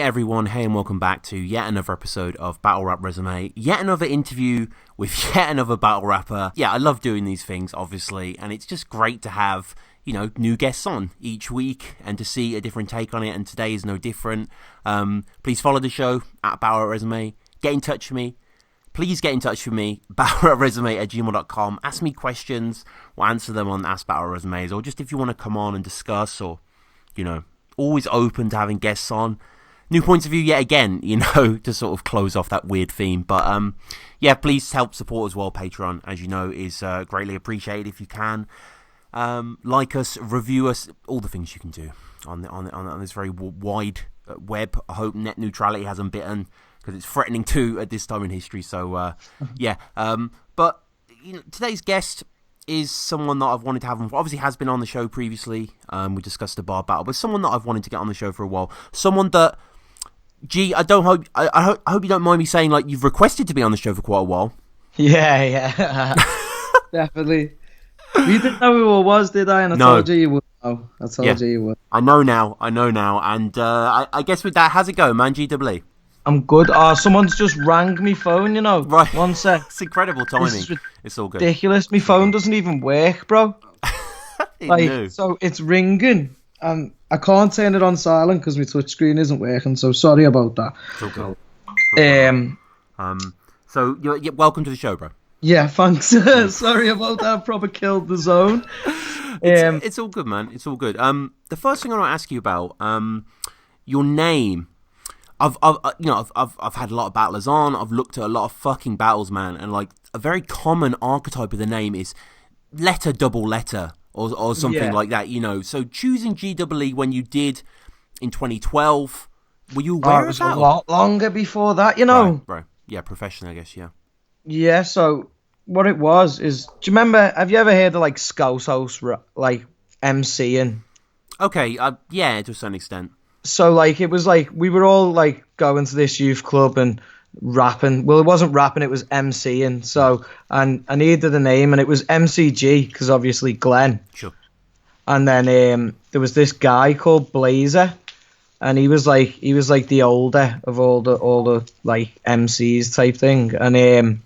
everyone, hey and welcome back to yet another episode of Battle Rap Resume, yet another interview with yet another battle rapper. Yeah, I love doing these things, obviously, and it's just great to have, new guests on each week and to see a different take on it, and today is no different. Please follow the show at Battle Rap Resume, get in touch with me. Please get in touch with me, battlerapresume@gmail.com. Ask me questions, we'll answer them on Ask Battle Resumes, or just if you want to come on and discuss, or, always open to having guests on. New points of view yet again, to sort of close off that weird theme. But, please help support as well. Patreon, as you know, is greatly appreciated if you can. Like us, review us, all the things you can do on this very wide web. I hope net neutrality hasn't bitten, because it's threatening to at this time in history. So, but today's guest is someone that I've wanted to have on. Obviously has been on the show previously. We discussed the bar battle, but someone that I've wanted to get on the show for a while. Someone that, I hope you don't mind me saying, like, you've requested to be on the show for quite a while. Yeah. Definitely. You didn't know who it was, did I? And I told you you would know. I told you you would. I know now. And I guess with that, how's it going, man, GWE? I'm good. Someone's just rang me phone, Right. 1 sec. It's incredible timing. It's all good. Ridiculous. My phone doesn't even work, bro. So it's ringing, and I can't turn it on silent because my touchscreen isn't working. So sorry about that. It's all good. So you're welcome to the show, bro. Yeah, thanks. Sorry about that. I probably killed the zone. It's all good, man. It's all good. The first thing I want to ask you about, your name. I've had a lot of battlers on. I've looked at a lot of fucking battles, man, and like a very common archetype of the name is letter, double letter, or something like that. So choosing GWE when you did in 2012, were you aware of that? It was a lot longer before that, Right. Yeah, professional, I guess. Yeah. Yeah. So what it was is, do you remember? Have you ever heard of like Scouse House, like MCing? Okay. Yeah, to a certain extent. So, like, it was like we were all, like, going to this youth club and rapping. Well, it wasn't rapping, it was MCing. So, and I needed a name, and it was MCG, because obviously Glenn. Sure. And then there was this guy called Blazer, and he was like the older of all the like, MCs type thing. And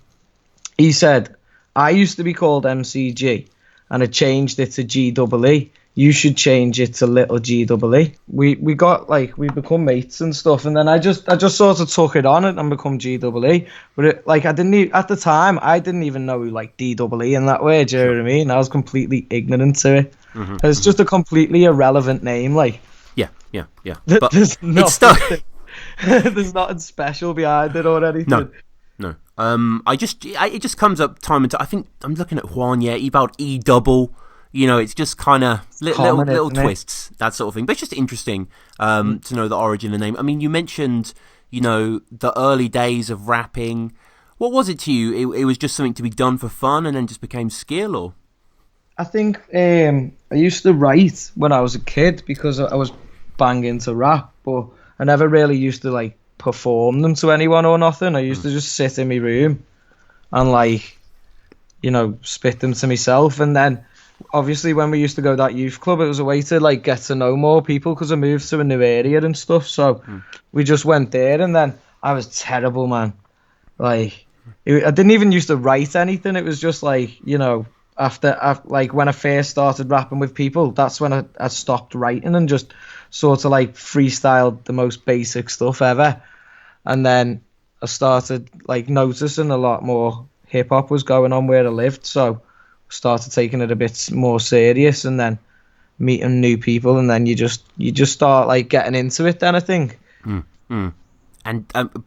he said, I used to be called MCG, and I changed it to GEE. You should change it to little GEE. We got, like, we become mates and stuff, and then I just sort of took it on it and become GEE. But I didn't at the time, I didn't even know like DEE in that way. Do you know what I mean? I was completely ignorant to it. Mm-hmm, it's just a completely irrelevant name, like. Yeah. But there's nothing, there's nothing special behind it or anything. No. It just comes up time and time. I think I'm looking at Juan. Yeah, he spelled E-double. It's just kind of little twists, that sort of thing. But it's just interesting to know the origin of the name. I mean, you mentioned, the early days of rapping. What was it to you? It was just something to be done for fun and then just became skill, or? I think I used to write when I was a kid because I was banging to rap, but I never really used to, like, perform them to anyone or nothing. I used to just sit in my room and, like, spit them to myself. And then obviously when we used to go to that youth club, it was a way to, like, get to know more people because I moved to a new area and stuff. So we just went there, and then I was terrible, man. Like, I didn't even used to write anything. It was just like, after like when I first started rapping with people, that's when I stopped writing and just sort of like freestyled the most basic stuff ever. And then I started like noticing a lot more hip hop was going on where I lived, so started taking it a bit more serious, and then meeting new people, and then you just start like getting into it then, I think. And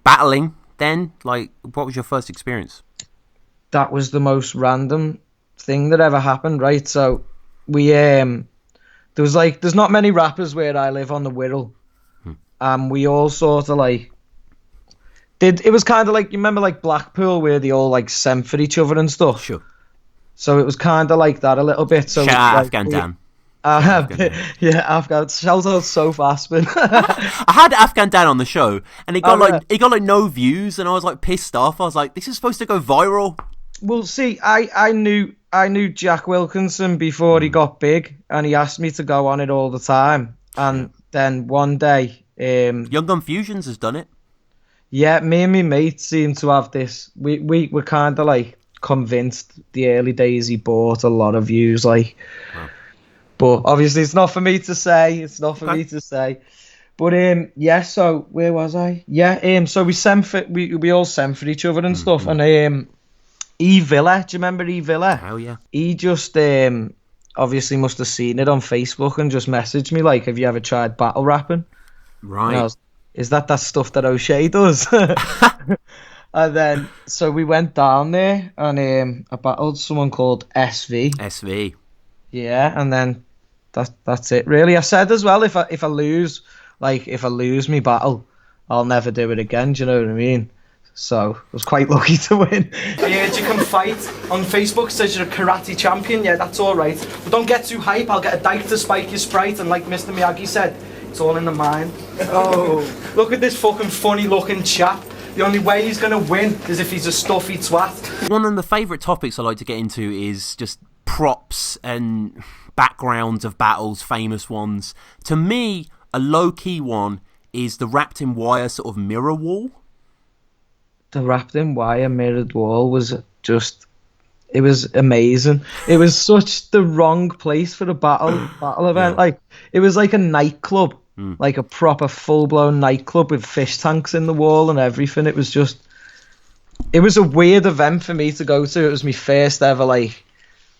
battling then, like, what was your first experience? That was the most random thing that ever happened, right? So we there's not many rappers where I live on the Wirral. We all sort of like it was kind of like, you remember like Blackpool where they all like sent for each other and stuff? Sure. So it was kind of like that a little bit. So shout out Afghan Dan. Yeah, Afghan. Shout out Soph Aspen. I had Afghan Dan on the show, and he got like no views, and I was like pissed off. I was like, this is supposed to go viral. Well, see, I knew Jack Wilkinson before he got big, and he asked me to go on it all the time. And then one day Young Gun Fusions has done it. Yeah, me and my mate seem to have this. We were kind of like convinced the early days he bought a lot of views, like. Wow. But obviously, it's not for me to say. It's not for me to say. But yeah. So where was I? Yeah. So we all sent for each other and stuff. And E Villa, do you remember E Villa? Hell yeah. He just obviously must have seen it on Facebook and just messaged me like, "Have you ever tried battle rapping?" Right. And I was, "Is that stuff that O'Shea does?" And then so we went down there and I battled someone called SV. SV. Yeah, and then that's it really. I said as well, if I lose me battle, I'll never do it again. Do you know what I mean? So I was quite lucky to win. I heard you can fight on Facebook. Says you're a karate champion. Yeah, that's all right. But don't get too hype. I'll get a dyke to spike your sprite. And like Mr. Miyagi said, it's all in the mind. Oh, look at this fucking funny looking chap. The only way he's gonna win is if he's a stuffy twat. One of the favourite topics I like to get into is just props and backgrounds of battles, famous ones. To me, a low-key one is the wrapped in wire sort of mirror wall. The wrapped in wire mirrored wall was just, it was amazing. It was such the wrong place for a battle event. Yeah. Like, it was like a nightclub, like a proper full-blown nightclub with fish tanks in the wall and everything. It was a weird event for me to go to. It was my first ever like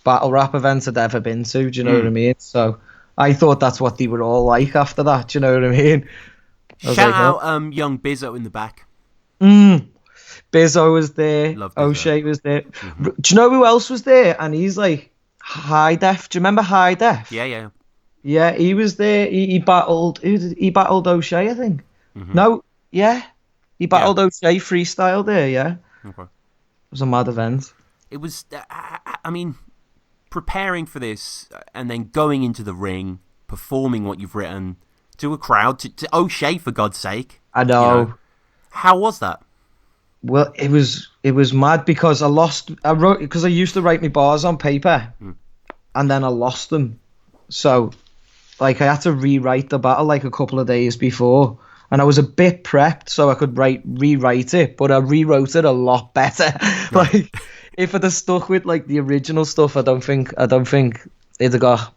battle rap event I'd ever been to. Do you know what I mean? So I thought that's what they were all like after that. Do you know what I mean? Shout out young Bizzo in the back. Bizzo was there. Love Bizzo. O'Shea was there. Do you know who else was there? And he's like High Def. Do you remember High Def? Yeah. Yeah, he was there. He battled. He battled O'Shea, I think. No, yeah, he battled O'Shea freestyle there. Yeah, Okay. it was a mad event. It was. I mean, preparing for this and then going into the ring, performing what you've written to a crowd, to O'Shea, for God's sake. I know. You know. How was that? Well, it was mad because I wrote because I used to write my bars on paper, and then I lost them. So, like, I had to rewrite the battle like a couple of days before, and I was a bit prepped so I could rewrite it, but I rewrote it a lot better. Like, if I'd have stuck with like the original stuff, I don't think it'd have got.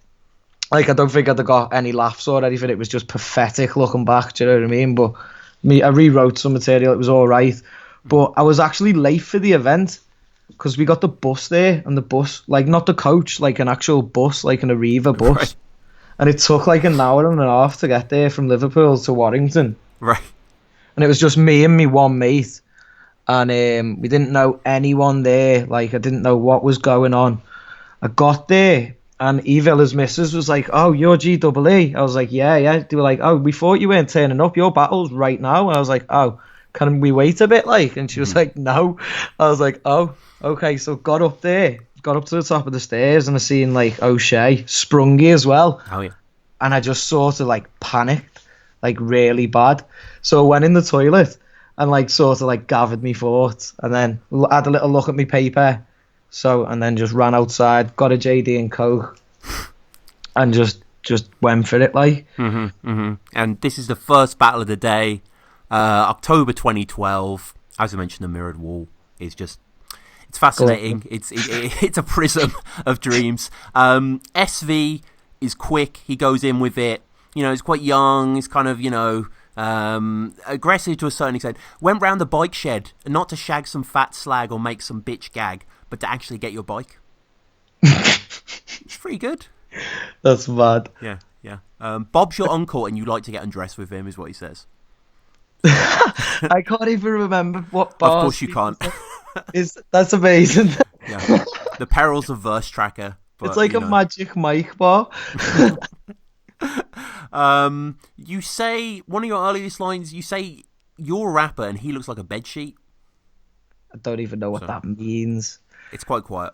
Like, I don't think I'd have got any laughs or anything. It was just pathetic looking back. Do you know what I mean? But I rewrote some material. It was all right. But I was actually late for the event because we got the bus there, and the bus, like, not the coach, like an actual bus, like an Arriva bus. Right. And it took like an hour and a half to get there from Liverpool to Warrington. Right. And it was just me and me one mate. And we didn't know anyone there. Like, I didn't know what was going on. I got there, and Evilla's missus was like, "Oh, you're GEE." I was like, yeah. They were like, "Oh, we thought you weren't turning up. Your battle's right now." And I was like, "Oh, can we wait a bit?" Like, and she was like, "No." I was like, "Oh, okay." So got up to the top of the stairs, and I seen like O'Shea, Sprungy as well. Oh yeah. And I just sort of like panicked, like really bad. So I went in the toilet and like sort of like gathered me thoughts, and then had a little look at my paper. So, and then just ran outside, got a JD and Coke, and just went for it, like. And this is the first battle of the day, October 2012. As I mentioned, the mirrored wall is just, it's fascinating. It's a prism of dreams. SV is quick. He goes in with it. You know, he's quite young. He's kind of, you know, aggressive to a certain extent. Went round the bike shed, not to shag some fat slag or make some bitch gag, but to actually get your bike. It's pretty good. That's mad. Yeah. Bob's your uncle and you like to get undressed with him, is what he says. I can't even remember what bars. Of course you can't. That's amazing. Yeah. The perils of verse tracker. But, it's like a Magic Mike bar. You say, one of your earliest lines, you say you're a rapper and he looks like a bedsheet. I don't even know what that means. It's quite quiet.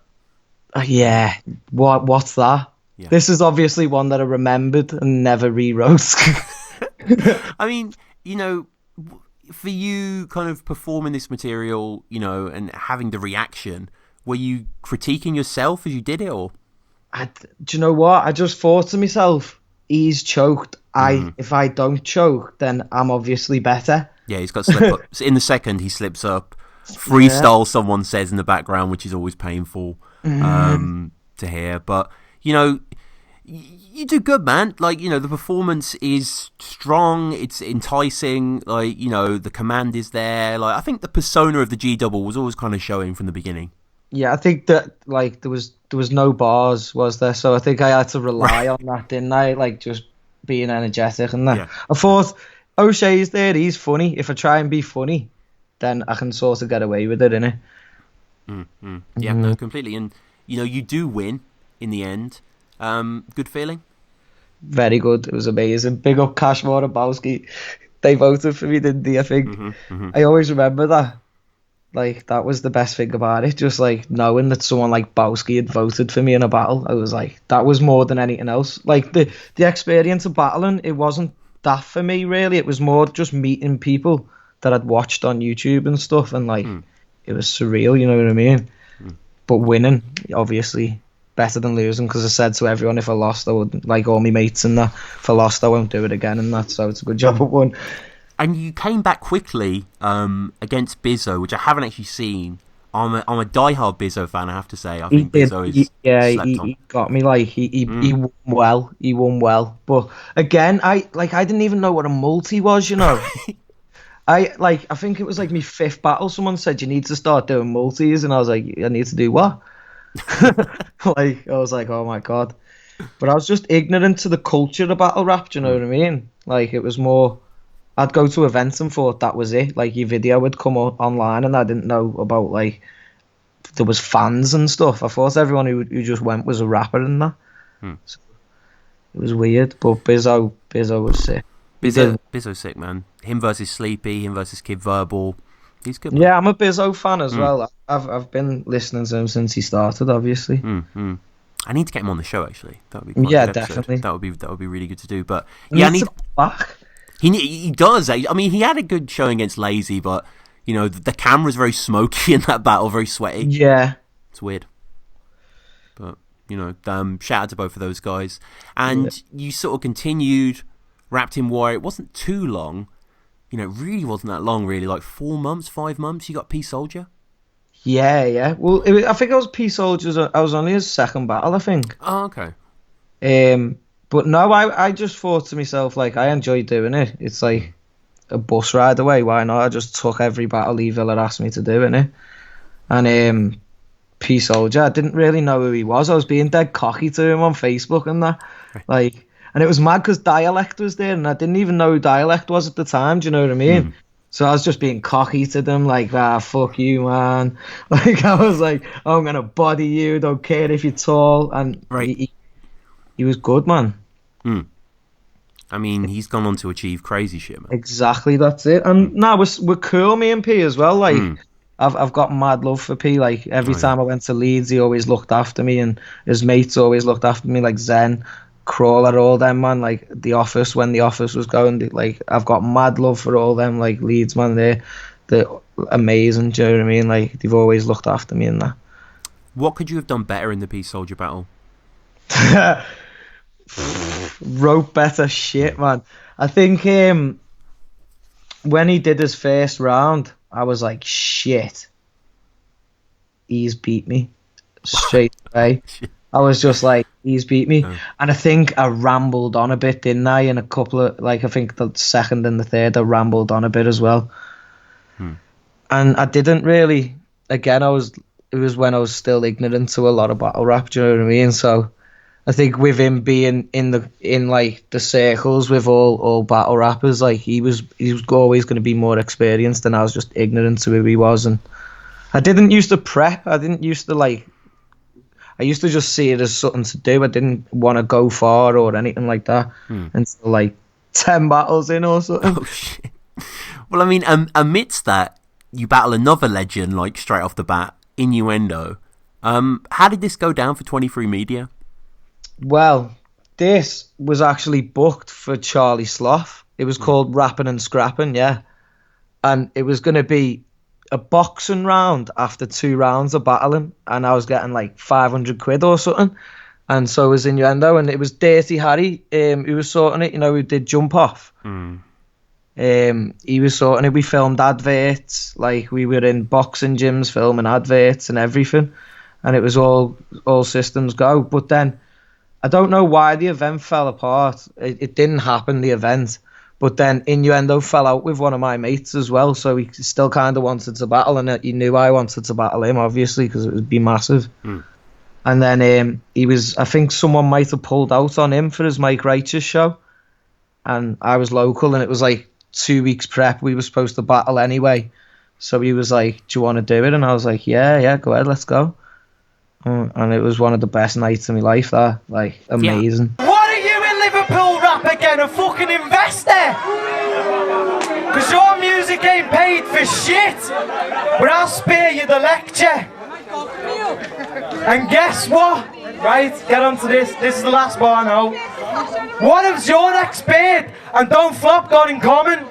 Yeah. What's that? Yeah. This is obviously one that I remembered and never rewrote. I mean, you know, for you kind of performing this material, you know, and having the reaction, were you critiquing yourself as you did it, or? Do you know what? I just thought to myself, he's choked. If I don't choke, then I'm obviously better. Yeah, he's got slip up. In the second, he slips up. Freestyle, someone says in the background, which is always painful to hear. But, you know, you do good, man. Like, you know, the performance is strong. It's enticing. Like, you know, the command is there. Like, I think the persona of the G double was always kind of showing from the beginning. Yeah, I think that like there was no bars, was there? So I think I had to rely on that, didn't I? Like just being energetic and that. Yeah. I thought O'Shea's there, he's funny. If I try and be funny, then I can sort of get away with it, innit? Yeah, no, completely. And you know, you do win in the end. Good feeling. Very good. It was amazing. Big up Cashmore and Bowski. They voted for me, didn't they? I think. I always remember that. Like, that was the best thing about it. Just, like, knowing that someone like Bowski had voted for me in a battle. I was like, that was more than anything else. Like, the experience of battling, it wasn't that for me, really. It was more just meeting people that I'd watched on YouTube and stuff. And, like, it was surreal, you know what I mean? But winning, obviously, better than losing. Because I said to everyone, if I lost, I would, like, all my mates and that. If I lost, I won't do it again and that. So it's a good job I won. And you came back quickly against Bizzo, which I haven't actually seen. I'm a diehard Bizzo fan, I have to say. I think Bizzo is he got me. Like he won well. He won well. But again, I didn't even know what a multi was. You know, I think it was like my fifth battle. Someone said you need to start doing multis, and I was like, I need to do what? Like I was like, oh my god. But I was just ignorant to the culture of battle rap. Do you know what I mean? Like it was more. I'd go to events and thought that was it. Like your video would come online, and I didn't know about like there was fans and stuff. I thought everyone who just went was a rapper and that. So it was weird, but Bizzo was sick. Bizzo's sick, man. Him versus Sleepy, him versus Kid Verbal. He's good. Man. Yeah, I'm a Bizzo fan as well. I've been listening to him since he started, obviously. I need to get him on the show actually. That would be quite a good episode. Definitely. That would be really good to do. But yeah, I need back. He does. I mean, he had a good showing against Lazy, but you know the camera's very smoky in that battle, very sweaty. Yeah, it's weird. But you know, shout out to both of those guys. And you sort of continued Wrapped in War. It wasn't too long. You know, it really wasn't that long. Really, like 4 months, 5 months. You got Peace Soldier. Yeah. Well, I think I was Peace Soldiers. I was only his second battle, I think. Oh, okay. But no, I just thought to myself, like, I enjoy doing it. It's like a bus ride away. Why not? I just took every battle Evil asked me to do, innit? And Peace Soldier, I didn't really know who he was. I was being dead cocky to him on Facebook and that. Like, and it was mad because Dialect was there, and I didn't even know who Dialect was at the time. Do you know what I mean? So I was just being cocky to them, like, fuck you, man. Like, I was like, oh, I'm going to body you, don't care if you're tall. And he was good, man. I mean, he's gone on to achieve crazy shit, man. Exactly, that's it. And now we're cool, me and P as well. Like, I've got mad love for P. Like, every time I went to Leeds, he always looked after me, and his mates always looked after me, like Zen, Crawler, all them, man. Like, The Office, when The Office was going, like, I've got mad love for all them, like, Leeds, man. They're amazing, do you know what I mean? Like, they've always looked after me and that. What could you have done better in the Peace Soldier battle? Wrote better shit, man. I think when he did his first round, I was like, shit, he's beat me straight away. I was just like, he's beat me. And I think I rambled on a bit, didn't I? In a couple of, like, I think the second and the third, I rambled on a bit as well. And I didn't really, again, it was when I was still ignorant to a lot of battle rap, do you know what I mean? So I think with him being in like the circles with all battle rappers, like he was always going to be more experienced, and I was just ignorant to who he was. And I didn't used to prep. I didn't used to like. I used to just see it as something to do. I didn't want to go far or anything like that until like 10 battles in or something. Oh shit! Well, I mean, amidst that, you battle another legend like straight off the bat, Innuendo. How did this go down for 23 Media? Well, this was actually booked for Charlie Sloth. It was called Rapping and Scrapping, yeah. And it was going to be a boxing round after 2 rounds of battling, and I was getting like 500 quid or something. and so was Innuendo, and it was Dirty Harry who was sorting it, who did Jump Off. He was sorting it. We filmed adverts, like we were in boxing gyms filming adverts and everything, and it was all systems go. But then I don't know why the event fell apart. It didn't happen, the event. But then Innuendo fell out with one of my mates as well, so he still kind of wanted to battle, and he knew I wanted to battle him, obviously, because it would be massive. And then I think someone might have pulled out on him for his Mike Righteous show, and I was local, and it was like 2 weeks prep. We were supposed to battle anyway, so he was like, "Do you want to do it?" And I was like, "Yeah, go ahead, let's go." And it was one of the best nights of my life. That, like, amazing. Yeah. What are you in Liverpool rap again, a fucking investor? Because your music ain't paid for shit. But I'll spare you the lecture. And guess what? Right, get onto this. This is the last bar now. What has your expert and Don't Flop got in common?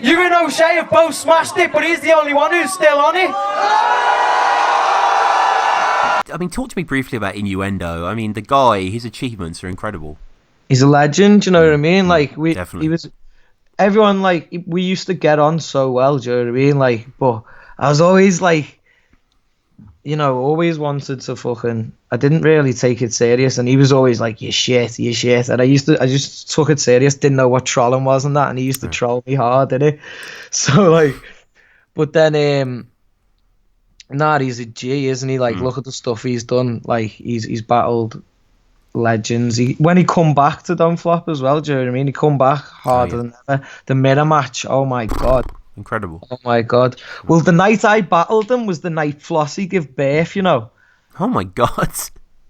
You and O'Shea have both smashed it, but he's the only one who's still on it. I mean, talk to me briefly about Innuendo. I mean, the guy, his achievements are incredible. He's a legend, you know what I mean? Like, Definitely. He was, everyone, like, we used to get on so well, do you know what I mean? Like, but I was always like, always wanted to fucking, I didn't really take it serious, and he was always like, you shit, and I just took it serious, didn't know what trolling was and that, and he used to troll me hard, didn't he? So, like, but then, he's a G, isn't he? Like, look at the stuff he's done. Like, he's battled legends. When he come back to Don't Flop as well, do you know what I mean? He come back harder than ever. The mirror match, oh my god. Incredible. Oh my god. Well, the night I battled him was the night Flossie gave birth, Oh my god.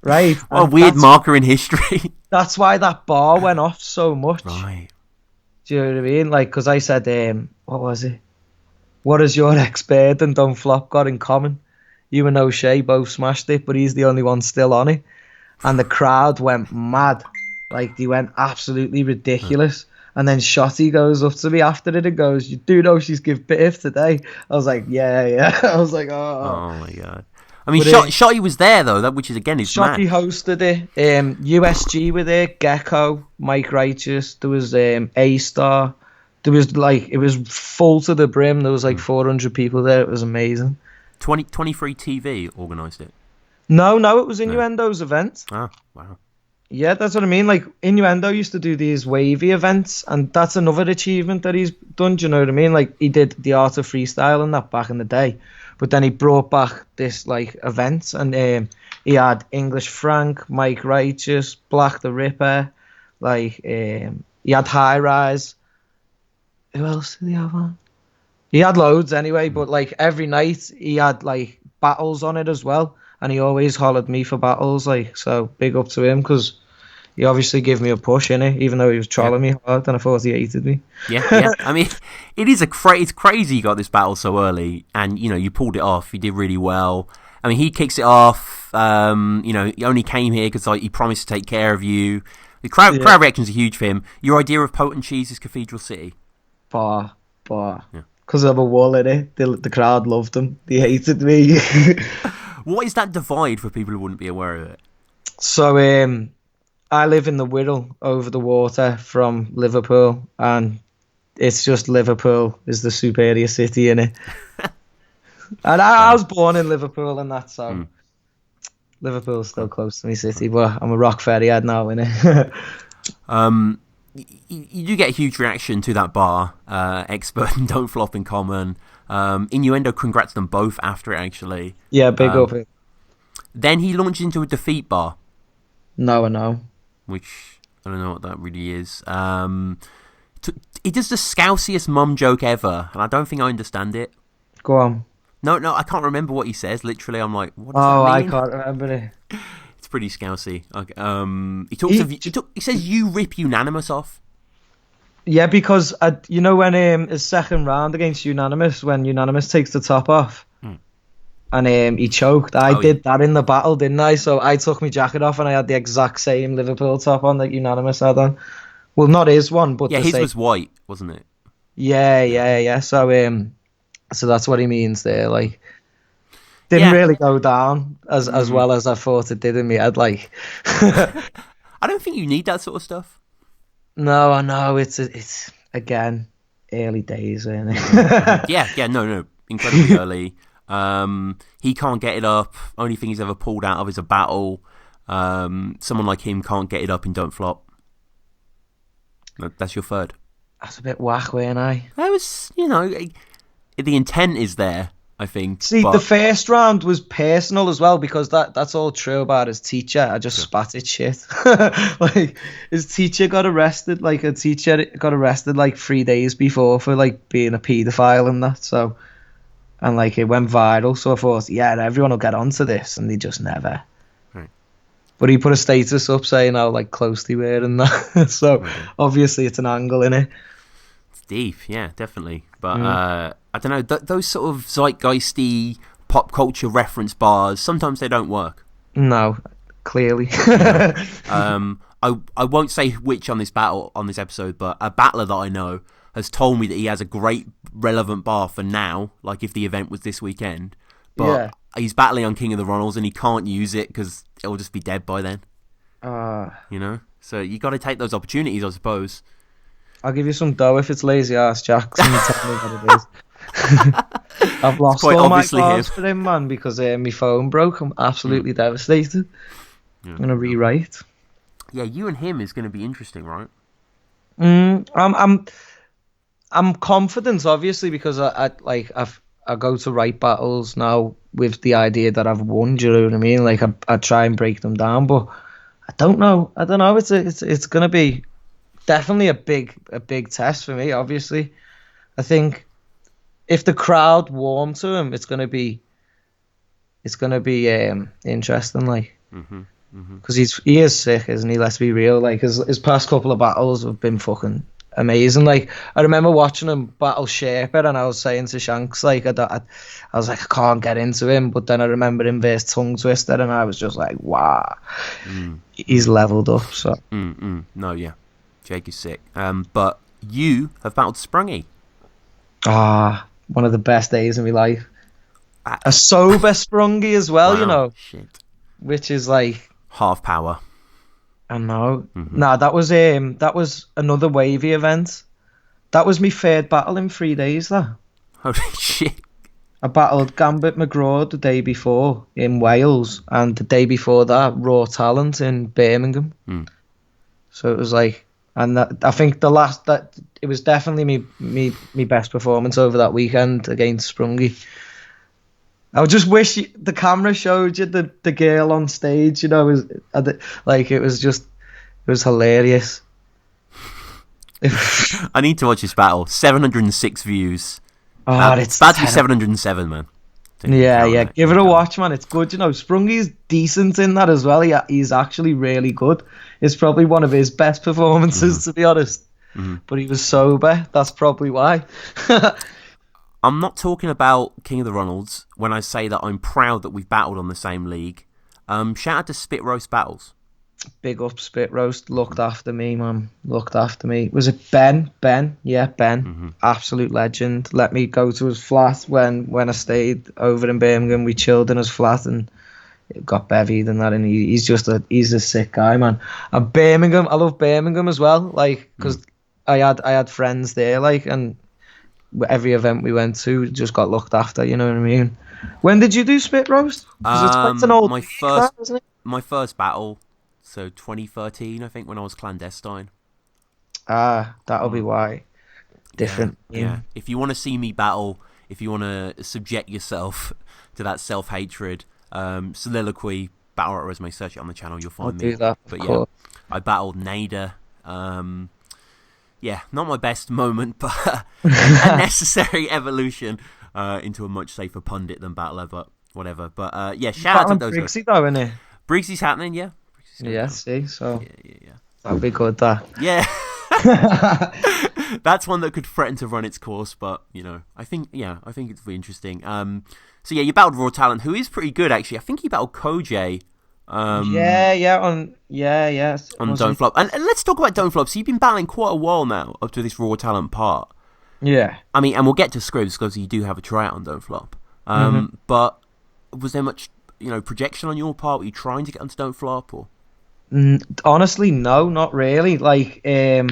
Right. What a weird marker in history. That's why that bar went off so much. Right. Do you know what I mean? Like, because I said, what was it? What has your expert and Don't Flop got in common? You and O'Shea both smashed it, but he's the only one still on it. And the crowd went mad. Like, they went absolutely ridiculous. And then Shotty goes up to me after it and goes, "You do know she's give birth today?" I was like, yeah. I was like, oh my god. I mean, Shotty was there, though, which is, again, is mad. Shotty hosted it. USG were there, Gecko, Mike Righteous. There was A-Star. There was, like, it was full to the brim. There was, like, 400 people there. It was amazing. 23 TV organised it? No, it was Innuendo's event. Oh, wow. Yeah, that's what I mean. Like, Innuendo used to do these wavy events, and that's another achievement that he's done, do you know what I mean? Like, he did the Art of Freestyle and that back in the day, but then he brought back this, like, event, and he had English Frank, Mike Righteous, Black the Ripper, like, he had High Rise. Who else did he have on? He had loads anyway, but, like, every night he had, like, battles on it as well, and he always hollered me for battles, like, so big up to him, because he obviously gave me a push, innit? Even though he was trolling me hard, and I thought he hated me. Yeah. I mean, it's crazy you got this battle so early, and, you pulled it off. You did really well. I mean, he kicks it off. He only came here because, like, he promised to take care of you. The crowd reactions are huge for him. Your idea of Potent Cheese is Cathedral City? Bar. Because of a wall, innit? The crowd loved him. They hated me. What is that divide for people who wouldn't be aware of it? So, I live in the Wirral over the water from Liverpool, and it's just Liverpool is the superior city, innit? And I was born in Liverpool and that, so Liverpool's still close to me city, but I'm a rock ferry head now, innit? You do get a huge reaction to that bar, Expert and Don't Flop in common. Innuendo congrats them both after it, actually. Yeah, big up. Then he launched into a defeat bar. No. Which, I don't know what that really is. He does the scousiest mum joke ever, and I don't think I understand it. Go on. No, I can't remember what he says. Literally, I'm like, what does that mean? I can't remember it. It's pretty scousy. He says you rip Unanimous off. Yeah, because when his second round against Unanimous, when Unanimous takes the top off, and he choked. I did that in the battle, didn't I? So I took my jacket off and I had the exact same Liverpool top on that Unanimous had on. Well, not his one, but his was white, wasn't it? Yeah. So that's what he means there. Like, Didn't really go down as well as I thought it did in my head. Like, I don't think you need that sort of stuff. No, I know it's again early days, isn't it? No, incredibly early. He can't get it up. Only thing he's ever pulled out of is a battle. Someone like him can't get it up in Don't Flop. That's your third. That's a bit whack, weren't I? That was, the intent is there, I think. See, the first round was personal as well, because that's all true about his teacher. I just spat at shit. Like, his teacher got arrested. Like, a teacher got arrested like 3 days before for like being a paedophile and that. So, and like it went viral. So I thought, yeah, everyone will get onto this, and they just never. Right. But he put a status up saying how like close they were and that. So obviously it's an angle, innit? It's deep, yeah, definitely. But I don't know, those sort of zeitgeisty pop culture reference bars, sometimes they don't work. No, clearly. I won't say which on this episode, but a battler that I know has told me that he has a great relevant bar for now, like if the event was this weekend. But he's battling on King of the Ronalds and he can't use it because it'll just be dead by then. So you got to take those opportunities, I suppose. I'll give you some dough if it's lazy ass Jackson. Tell me what it is. I've lost all my cards for him, man, because my phone broke. I'm absolutely devastated. I'm gonna rewrite. Yeah, you and him is gonna be interesting, right? I'm confident, obviously, because I go to write battles now with the idea that I've won. Do you know what I mean? Like I try and break them down, but I don't know. It's gonna be definitely a big test for me. Obviously, I think if the crowd warm to him, it's gonna be interesting. Like, because he is sick, isn't he? Let's be real. Like his past couple of battles have been fucking amazing. Like I remember watching him battle Shaper, and I was saying to Shanks, like I was like, I can't get into him, but then I remember him versus Tongue Twister, and I was just like, wow, he's leveled up. So no, yeah, Jake is sick. But you have battled Sprungy. One of the best days of my life. A sober Sprungy as well, wow, shit. Which is like half power. I know. Nah, that was another wavy event. That was my third battle in 3 days. That. Holy shit! I battled Gambit McGraw the day before in Wales, and the day before that, Raw Talent in Birmingham. So it was like, and I think it was definitely me best performance over that weekend against Sprungy. I just wish the camera showed you the girl on stage. It was hilarious. I need to watch this battle. 706 views. It's about to be 707, man. Yeah. Give it a watch, man. It's good. Sprungy's decent in that as well. He's actually really good. It's probably one of his best performances, to be honest. But he was sober. That's probably why. I'm not talking about King of the Ronalds when I say that I'm proud that we've battled on the same league. Shout out to Spit Roast Battles. Big up Spit Roast. Looked after me, man. Looked after me. Was it Ben? Ben. Yeah, Ben. Absolute legend. Let me go to his flat when I stayed over in Birmingham. We chilled in his flat and got bevied and that. And he's a sick guy, man. And Birmingham, I love Birmingham as well. Like, because I had friends there, like, and every event we went to just got looked after, you know what I mean? When did you do Spit Roast? It's quite an old my first battle, so 2013, I think, when I was clandestine. That'll be why. Different. Yeah. If you want to see me battle, if you want to subject yourself to that self-hatred, soliloquy, battlerapresume, search it on the channel, you'll find me. Do that, but yeah, I battled Nader. Yeah, not my best moment, but a necessary evolution into a much safer pundit than battler, but whatever. But yeah, shout out to those Briggsy though, isn't it? Briggsy's happening, yeah. Yeah, see, so yeah. That'll be good, that. Yeah. That's one that could threaten to run its course, but I think it's really interesting. So yeah, you battled Raw Talent, who is pretty good actually. I think he battled Koj. On Don't Flop. And let's talk about Don't Flop. So you've been battling quite a while now up to this Raw Talent part. Yeah. I mean, and we'll get to Scribs because you do have a tryout on Don't Flop. But was there much, projection on your part? Were you trying to get onto Don't Flop, or? Honestly, no, not really. Like, I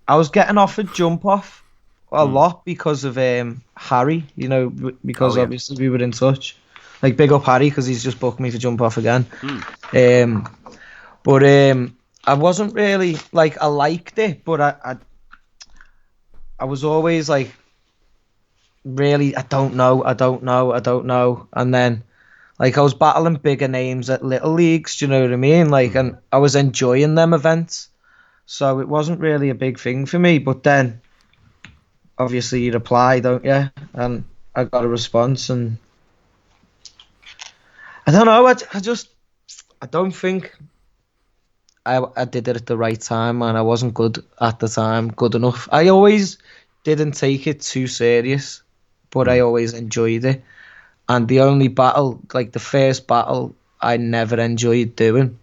was getting offered jump off a lot because of Harry, because obviously we were in touch. Like, big up Harry, because he's just booked me for jump off again. But I wasn't really, like, I liked it, but I was always like, really, I don't know. And then, like, I was battling bigger names at little leagues, do you know what I mean? Like, and I was enjoying them events. So it wasn't really a big thing for me. But then, obviously, you apply, don't you? And I got a response. And I don't know. I don't think I did it at the right time. And I wasn't good at the time, good enough. I always didn't take it too serious, but I always enjoyed it. And the only battle, like the first battle I never enjoyed doing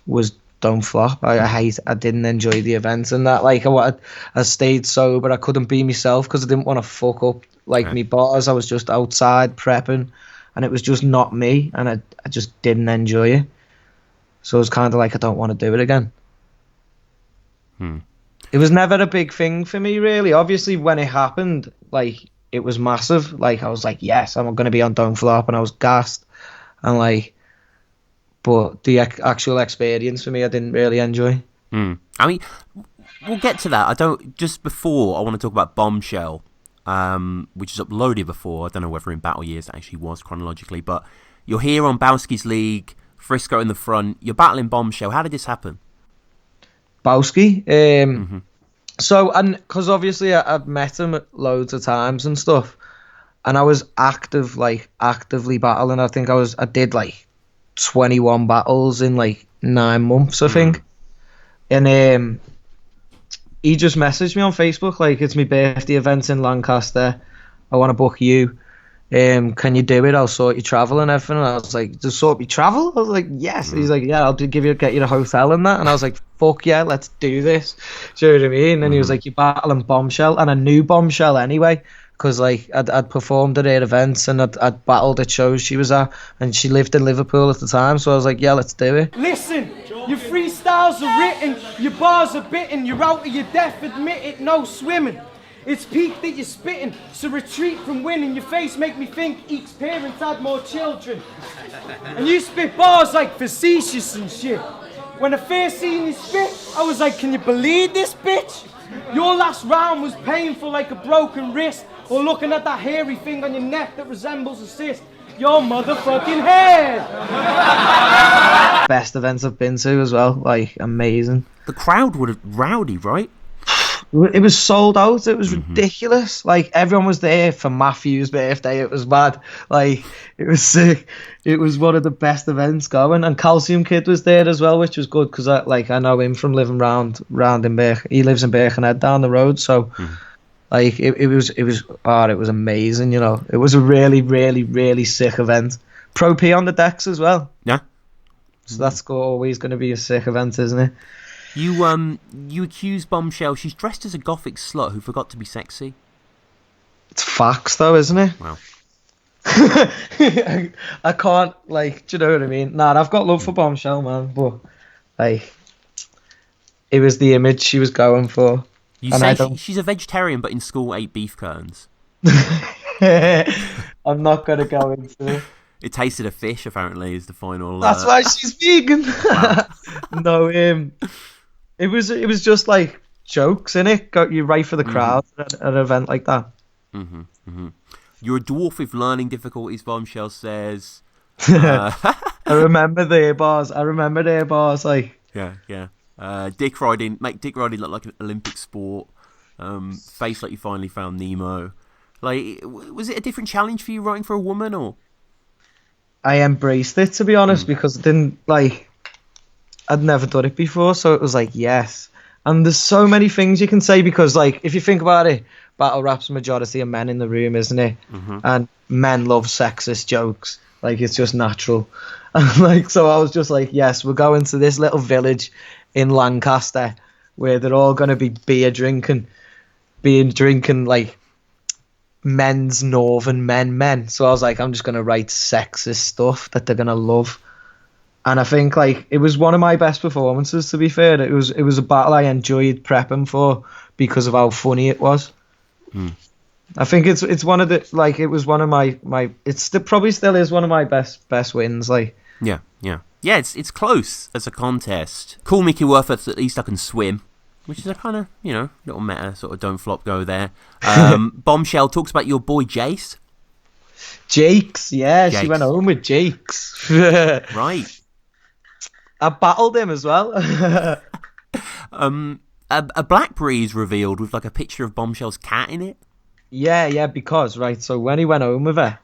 was Don't Flop. I didn't enjoy the event and that. Like, I stayed sober. I couldn't be myself because I didn't want to fuck up like me bars. I was just outside prepping and it was just not me, and I just didn't enjoy it. So it was kind of like, I don't want to do it again. It was never a big thing for me, really. Obviously, when it happened, like, it was massive. Like, I was like, yes, I'm going to be on Don't Flop, and I was gassed. And, like, but the actual experience for me, I didn't really enjoy. I mean, we'll get to that. Just before, I want to talk about Bombshell, which is uploaded before. I don't know whether in Battle Years it actually was chronologically, but you're here on Bowski's League, Frisco in the front. You're battling Bombshell. How did this happen? Bowski. So, and because obviously I've met him loads of times and stuff, and I was actively battling. I think I did like 21 battles in like 9 months, I think. And he just messaged me on Facebook, like, it's my birthday event in Lancaster. I want to book you. Can you do it? I'll sort your travel and everything. And I was like, just sort me travel? I was like, yes. He's like, yeah, I'll get you a hotel and that. And I was like, fuck yeah, let's do this. Do you know what I mean? And he was like, you're battling Bombshell. And I knew Bombshell anyway, because like I'd performed at her events and I'd battled at shows she was at, and she lived in Liverpool at the time. So I was like, yeah, let's do it. Listen, your freestyles are written, your bars are bitten, you're out of your depth, admit it, no swimming. It's peak that you're spitting, so retreat from winning. Your face make me think each parent had more children. And you spit bars like facetious and shit. When I first seen you spit, I was like, can you believe this, bitch? Your last round was painful like a broken wrist, or looking at that hairy thing on your neck that resembles a cyst. Your motherfucking head! Best events I've been to as well, like, amazing. The crowd would have rowdy, right? It was sold out. It was ridiculous. Like, everyone was there for Matthew's birthday. It was mad. Like, it was sick. It was one of the best events going. And Calcium Kid was there as well, which was good because I know him from living round in Birkenhead. He lives in Birkenhead down the road. So, like, it was amazing. You know, it was a really, really, really sick event. Pro P on the decks as well. Yeah. So that's always going to be a sick event, isn't it? You accuse Bombshell. She's dressed as a gothic slut who forgot to be sexy. It's facts, though, isn't it? Wow. I can't, like, do you know what I mean? Nah, I've got love for Bombshell, man, but, like, it was the image she was going for. You say she's a vegetarian, but in school ate beef curds. I'm not going to go into it. It tasted of fish, apparently, is the final... That's why she's vegan. Wow. No, it was just, like, jokes, innit? Got you right for the crowd at an event like that. You're a dwarf with learning difficulties, Bombshell says. I remember their bars, like... Yeah. Dick riding looked like an Olympic sport. Face like you finally found Nemo. Like, was it a different challenge for you writing for a woman, or...? I embraced it, to be honest, because I'd never done it before, so it was like, yes. And there's so many things you can say, because, like, if you think about it, battle rap's majority of men in the room, isn't it? And men love sexist jokes. Like, it's just natural. And, like, so I was just like, yes, we're going to this little village in Lancaster where they're all going to be beer drinking, like, men's northern men. So I was like, I'm just gonna write sexist stuff that they're gonna love. And I think like it was one of my best performances. To be fair, it was a battle I enjoyed prepping for because of how funny it was. I think it's one of the like it was one of my probably still is one of my best wins. Like yeah. It's close as a contest. Cool, Mickey Worth. At least I can swim, which is a kind of little meta sort of don't flop go there. Bombshell talks about your boy Jace. Jakes, yeah, she went home with Jakes. Right. I battled him as well. A BlackBerry is revealed with like a picture of Bombshell's cat in it. Yeah, because right. So when he went home with her,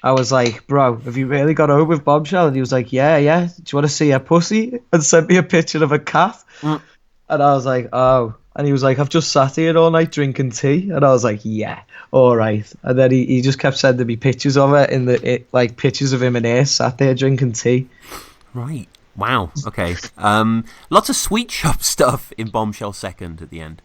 I was like, bro, have you really got home with Bombshell? And he was like, yeah. Do you want to see her pussy? And sent me a picture of a cat. And I was like, oh. And he was like, I've just sat here all night drinking tea. And I was like, yeah, all right. And then he just kept sending me pictures of her like pictures of him and her sat there drinking tea. Right. Wow. Okay. Lots of sweet shop stuff in Bombshell second at the end.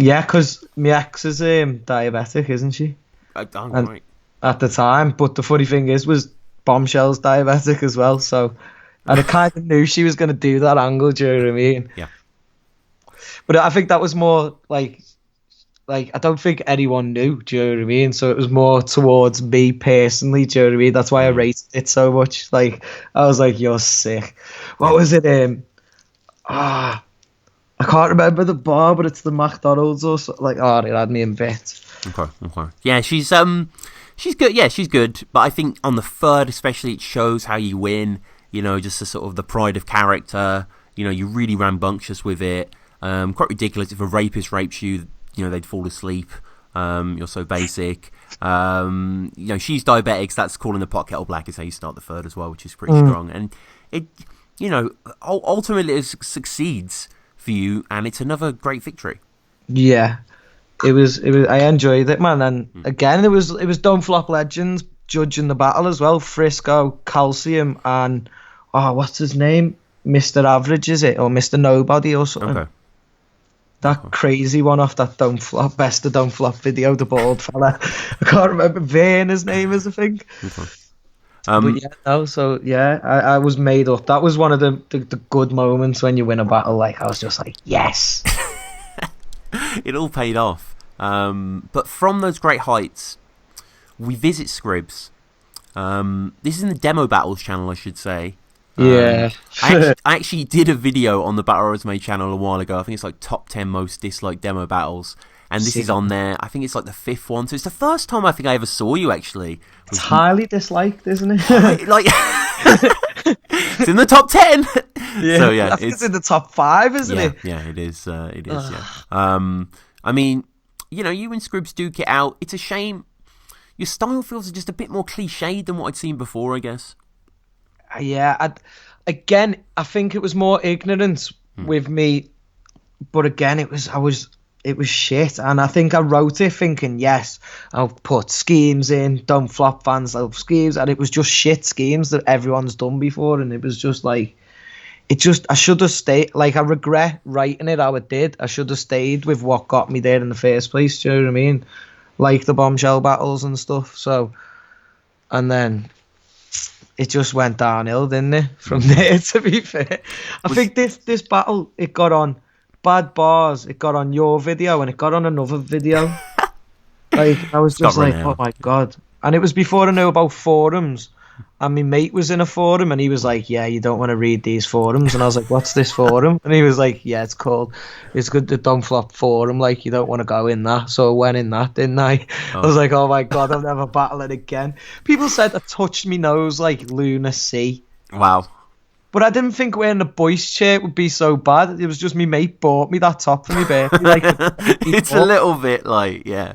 Yeah, because my ex is diabetic, isn't she? Right. At the time, but the funny thing was Bombshell's diabetic as well. So, and I kind of knew she was going to do that angle. Do you know what I mean? Yeah. But I think that was more like I don't think anyone knew. Do you know what I mean? So it was more towards me personally. Do you know what I mean? That's why I rated it so much. Like I was like, "You're sick." What was it? I can't remember the bar, but it's the McDonald's or something. Like, it had me in bits. Okay. Yeah, she's good. Yeah, she's good. But I think on the third, especially, it shows how you win. Just the sort of the pride of character. You're really rambunctious with it. Quite ridiculous. If a rapist rapes you, they'd fall asleep. You're so basic. She's diabetic. So that's calling the pot kettle black is how you start the third as well, which is pretty strong. And it, ultimately it succeeds for you, and it's another great victory. Yeah, it was. I enjoyed it, man. And again, it was Don't Flop Legends judging the battle as well. Frisco, Calcium, and what's his name? Mr. Average, is it, or Mr. Nobody or something? Okay. That crazy one off that Don't Flop, best of Don't Flop video, the bald fella. I can't remember. Vane, his name is, I think. Okay. I was made up. That was one of the good moments when you win a battle. Like, I was just like, yes. It all paid off. But from those great heights, we visit Scribs. This is in the Demo Battles channel, I should say. Yeah. I actually did a video on the Battle Resume channel a while ago. I think it's like top 10 most disliked demo battles. And this is on there. I think it's like the 5th one. So it's the first time I think I ever saw you, actually. It's highly disliked, isn't it? It's in the top 10. Yeah, so, yeah, it's in the top 5, isn't it? Yeah, it is. Yeah. I mean, you and Scribs duke it out. It's a shame. Your style feels just a bit more cliched than what I'd seen before, I guess. Yeah. I think it was more ignorance with me. But again, it was shit, and I think I wrote it thinking, yes, I'll put schemes in, Don't Flop fans love schemes, and it was just shit schemes that everyone's done before, and it was just like, I should have stayed, like, I regret writing it how it did. I should have stayed with what got me there in the first place, do you know what I mean? Like the Bombshell battles and stuff, so, and then it just went downhill, didn't it, from there, to be fair. I think this battle, it got on Bad Bars, it got on your video, and it got on another video. Like, I was just like, oh my god. And it was before I knew about forums, and my mate was in a forum, and he was like, yeah, you don't want to read these forums. And I was like, what's this forum? And he was like, yeah, it's good, the Don't Flop forum, like, you don't want to go in that. So I went in that, didn't I? I was like, oh my god, I'm never battling again. People said I touched me nose like Luna C. Wow. But I didn't think wearing a boys shirt would be so bad. It was just me mate bought me that top for my birthday. Like, it's a little bit like, yeah.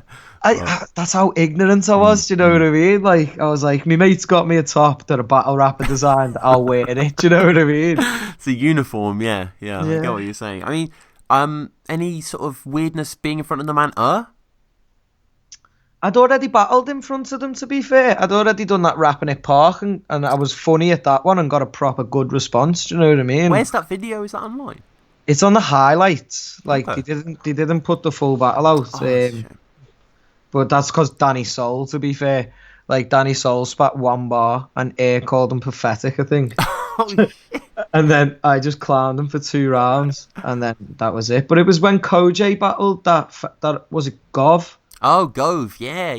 That's how ignorant I was, do you know what I mean? Like, I was like, my mate's got me a top that a battle rapper designed, I'll wear it, do you know what I mean? It's a uniform, yeah. I get what you're saying. I mean, any sort of weirdness being in front of the man, I'd already battled in front of them, to be fair. I'd already done that rap in a park, and I was funny at that one and got a proper good response, do you know what I mean? Where's that video? Is that online? It's on the highlights. Like, okay. They didn't put the full battle out. but that's because Danny Soul, to be fair. Like, Danny Soul spat one bar, and Air called him pathetic, I think. Oh, shit. And then I just clowned him for 2 rounds, and then that was it. But it was when Koj battled that was it Gov? Oh, Gove. Yeah,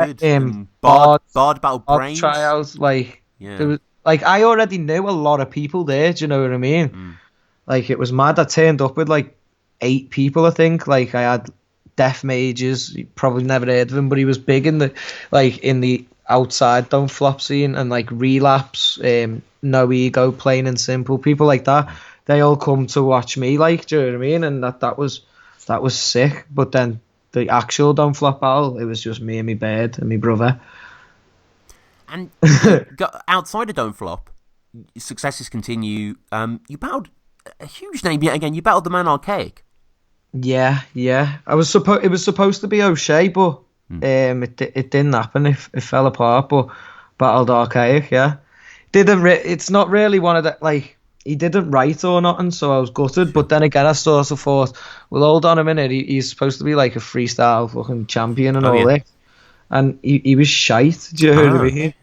good. Bard battled Brains. Tryouts, like, Yeah. there was, like, I already knew a lot of people there, do you know what I mean? Like, it was mad. I turned up with, like, 8 people, I think. Like, I had Death Mages, you probably never heard of him, but he was big in the outside Don't Flop scene, and, like, Relapse, No Ego, Plain and Simple, people like that. They all come to watch me, like, do you know what I mean? And that was sick. But then the actual Don't Flop battle, it was just me and my bird and my brother. And outside of Don't Flop, successes continue. You battled a huge name yet again. You battled the man Archaic. Yeah. It was supposed to be O'Shea, but it didn't happen. It fell apart. But battled Archaic, yeah. It's not really one of the, like, he didn't write or nothing, so I was gutted. But then again, I sort of thought, well, hold on a minute, he's supposed to be like a freestyle fucking champion and all this, and he was shite. Do you know what I mean?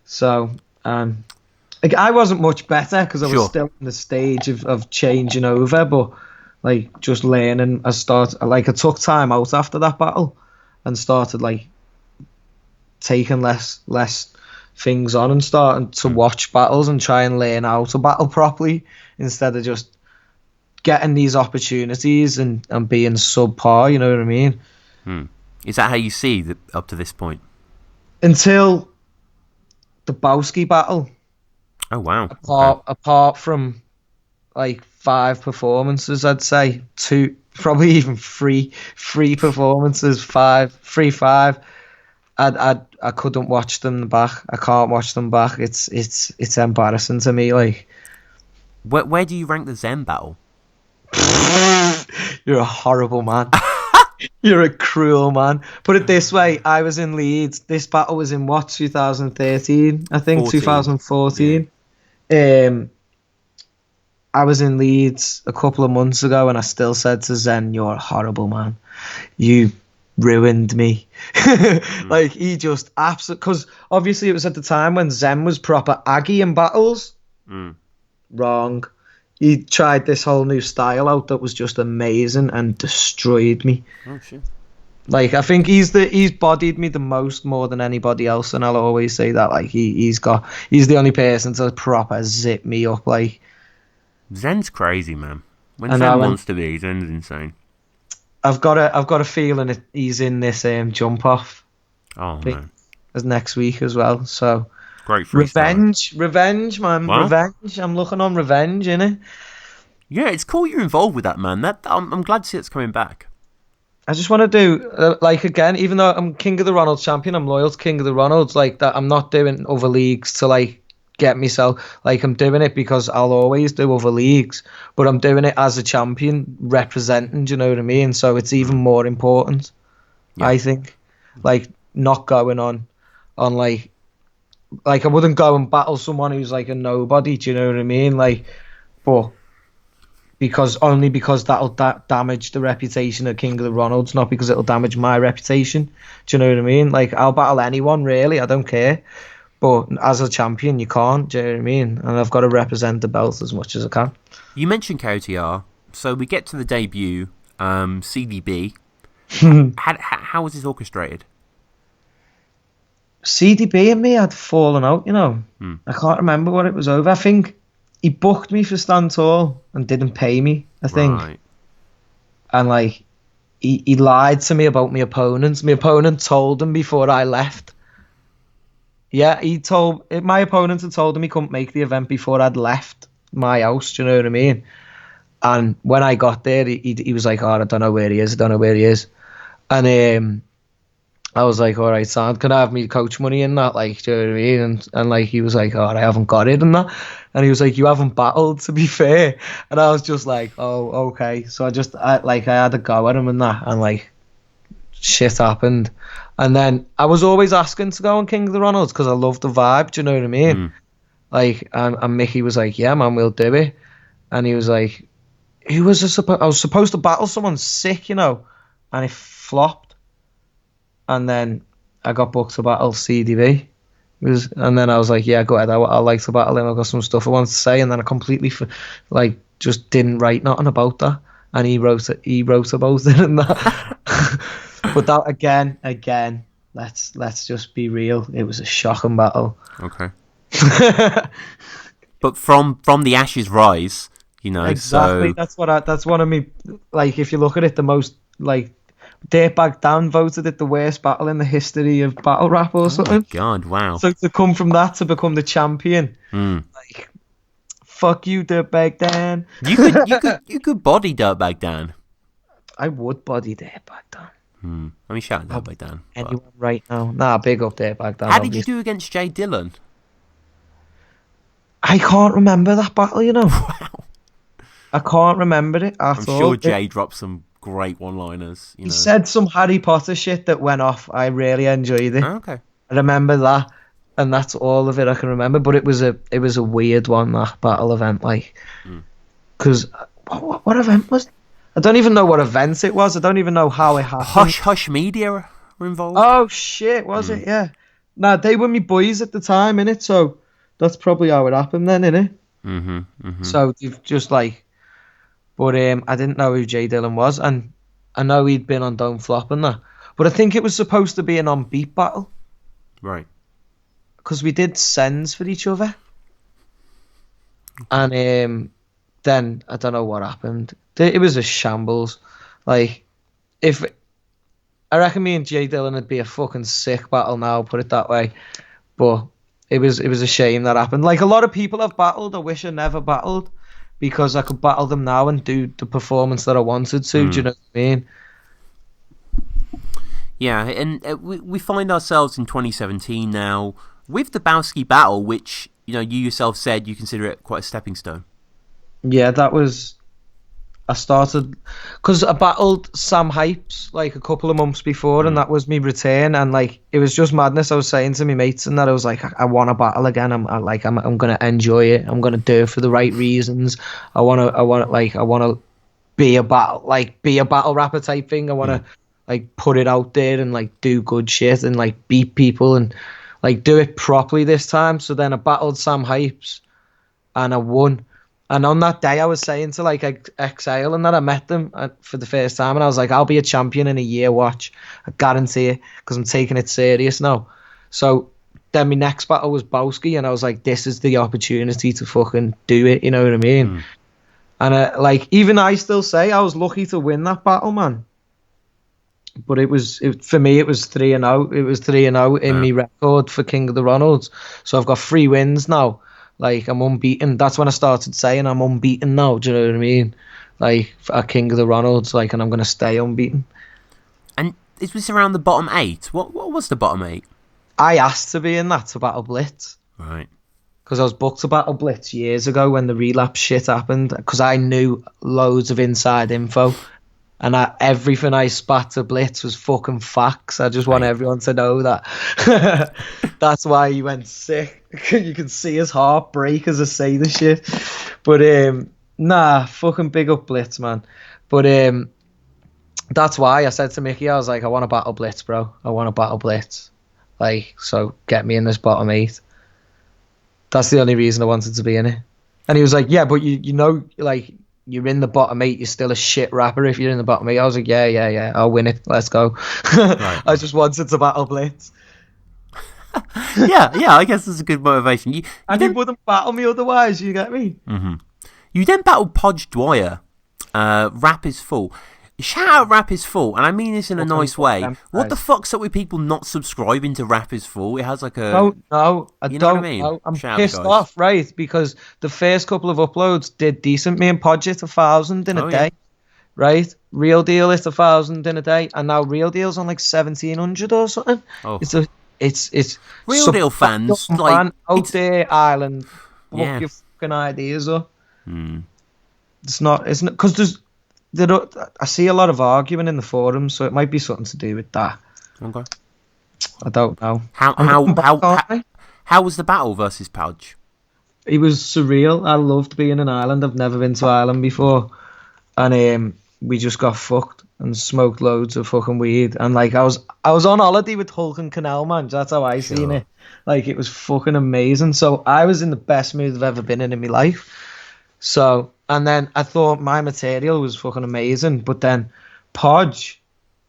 So, like, I wasn't much better because I was still in the stage of changing over, but like just learning. I took time out after that battle and started like taking less things on and starting to watch battles and try and learn how to battle properly instead of just getting these opportunities and being subpar, you know what I mean? Is that how you see up to this point? Until the Bowski battle. Oh, wow. Apart from like 5 performances, I'd say 2, probably even 3 performances, 5. I couldn't watch them back. I can't watch them back. It's embarrassing to me. Like, where do you rank the Zen battle? You're a horrible man. You're a cruel man. Put it this way: I was in Leeds. This battle was in 2013, I think, 2014. I was in Leeds a couple of months ago, and I still said to Zen, "You're a horrible man. You ruined me." Like, he just absolutely, because obviously it was at the time when Zen was proper Aggie in battles. Wrong. He tried this whole new style out that was just amazing and destroyed me. Oh shit. Like, I think he's bodied me the most, more than anybody else, and I'll always say that. Like, he's the only person to proper zip me up. Like, Zen's crazy, man. When Zen wants to be, Zen's insane. I've got a feeling that he's in this jump off. Oh man, as next week as well. So great freestyle. Revenge, man, what? Revenge. I'm looking on revenge, innit? Yeah, it's cool you're involved with that, man. I'm glad to see it's coming back. I just want to do like, again, even though I'm King of the Ronalds champion, I'm loyal to King of the Ronalds. Like, that, I'm not doing other leagues to like get myself, like, I'm doing it because I'll always do other leagues, but I'm doing it as a champion representing, do you know what I mean? So it's even more important, I think. Like, not going on like I wouldn't go and battle someone who's like a nobody, do you know what I mean? Like, but because that'll damage the reputation of King of the Ronalds, not because it'll damage my reputation, do you know what I mean? Like, I'll battle anyone, really, I don't care. But as a champion, you can't, do you know what I mean? And I've got to represent the belt as much as I can. You mentioned KOTR, so we get to the debut, CDB. How was this orchestrated? CDB and me had fallen out, you know. I can't remember what it was over. I think he booked me for Stand Tall and didn't pay me, I think. Right. And, like, he lied to me about my opponents. My opponent told him before I left. Yeah, my opponent had told him he couldn't make the event before I'd left my house, do you know what I mean? And when I got there, he was like, "Oh, I don't know where he is. And I was like, "All right, son, can I have me coach money in that?" Like, do you know what I mean? And like, he was like, "Oh, I haven't got it and that." And he was like, "You haven't battled, to be fair." And I was just like, "Oh, okay." So I had a go at him and that, and like, shit happened. And then I was always asking to go on King of the Ronalds because I love the vibe, do you know what I mean? Like, and Mickey was like, "Yeah, man, we'll do it." And he was like, I was supposed to battle someone sick, you know, and it flopped. and then I got booked to battle CDB. And then I was like, yeah, go ahead, I like to battle him. I've got some stuff I want to say, and then I completely just didn't write nothing about that, and he wrote about it and that. But that again, let's just be real. It was a shocking battle. Okay. But from the ashes rise, Exactly. So... That's one of me. Like, if you look at it, the most Dirtbag Dan voted it the worst battle in the history of battle rap or something. Oh my God! Wow. So to come from that to become the champion, like, fuck you, Dirtbag Dan. You could body Dirtbag Dan. I would body Dirtbag Dan. Let me shout Dirtbag Dan. Anyone right now? Nah, big up Dirtbag Dan. How did you do against Jay Dillon? I can't remember that battle. Wow. I can't remember it at all. I'm sure Jay dropped some great one-liners. He said some Harry Potter shit that went off. I really enjoyed it. Oh, okay. I remember that, and that's all of it I can remember. But it was a weird one, that battle event, like, because what event was? I don't even know what event it was. I don't even know how it happened. Hush Media were involved. Oh shit, was it? Yeah. Nah, they were me boys at the time, innit? So that's probably how it happened then, innit? So you've just like. But I didn't know who Jay Dillon was, and I know he'd been on Don't Flop and that. But I think it was supposed to be an on-beat battle. Right. Because we did sends for each other. And then, I don't know what happened. It was a shambles. Like, I reckon me and Jay Dillon would be a fucking sick battle now, put it that way. But it was a shame that happened. Like, a lot of people have battled. I wish I never battled. Because I could battle them now and do the performance that I wanted to. Do you know what I mean? Yeah, and we find ourselves in 2017 now with the Bowski battle, which you yourself said you consider it quite a stepping stone. Yeah, that was. I started because I battled Sam Hypes like a couple of months before, and that was me return, and like it was just madness. I was saying to my mates and that I was like, I want to battle again. I'm gonna enjoy it. I'm gonna do it for the right reasons. I wanna be a battle rapper type thing. I wanna like put it out there and like do good shit and like beat people and like do it properly this time. So then I battled Sam Hypes and I won. And on that day, I was saying to like Exile and that I met them for the first time, and I was like, I'll be a champion in a year. Watch, I guarantee it, because I'm taking it serious now. So then my next battle was Bowski, and I was like, this is the opportunity to fucking do it. You know what I mean? And like even I still say I was lucky to win that battle, man. But for me it was 3-0. It was 3-0 in my record for King of the Ronalds. So I've got 3 wins now. Like, I'm unbeaten. That's when I started saying I'm unbeaten now. Do you know what I mean? Like, at King of the Ronalds, like, and I'm going to stay unbeaten. And is this around the bottom 8? What was the bottom 8? I asked to be in that to Battle Blitz. Right. Because I was booked to Battle Blitz years ago when the relapse shit happened. Because I knew loads of inside info. And everything I spat to Blitz was fucking facts. I just want everyone to know that. That's why he went sick. You can see his heart break as I say the shit. But nah, fucking big up Blitz, man. But that's why I said to Mickey, I was like, I want to battle Blitz, bro. I want to battle Blitz. Like, so get me in this bottom 8. That's the only reason I wanted to be in it. And he was like, yeah, but you know, like, you're in the bottom 8, you're still a shit rapper if you're in the bottom 8. I was like, yeah, I'll win it. Let's go. Right. I just wanted to battle Blitz. yeah, I guess that's a good motivation. You he wouldn't battle me otherwise, you get me? Mm-hmm. You then battled Podge Dwyer. Rap is Full. Shout out Rap is Full, and I mean this in a nice way. What the fuck's up with people not subscribing to Rap is Full? It has like a... No, I don't. Know what I mean? I'm pissed off, right? Because the first couple of uploads did decent. Me and Podge hit 1,000 in a day, right? Real Deal hit 1,000 in a day, and now Real Deal's on like 1,700 or something. Oh. It's Real Deal fans, like... out there, Ireland, fuck your fucking ideas up. It's not, because I see a lot of arguing in the forums, so it might be something to do with that. Okay. I don't know. How was the battle versus Podge? It was surreal. I loved being in Ireland. I've never been to Ireland before, and we just got fucked. and smoked loads of fucking weed. And like I was on holiday with Hulk and Canal, man. That's how I seen it. Like it was fucking amazing. So I was in the best mood I've ever been in my life. So, and then I thought my material was fucking amazing. But then Podge,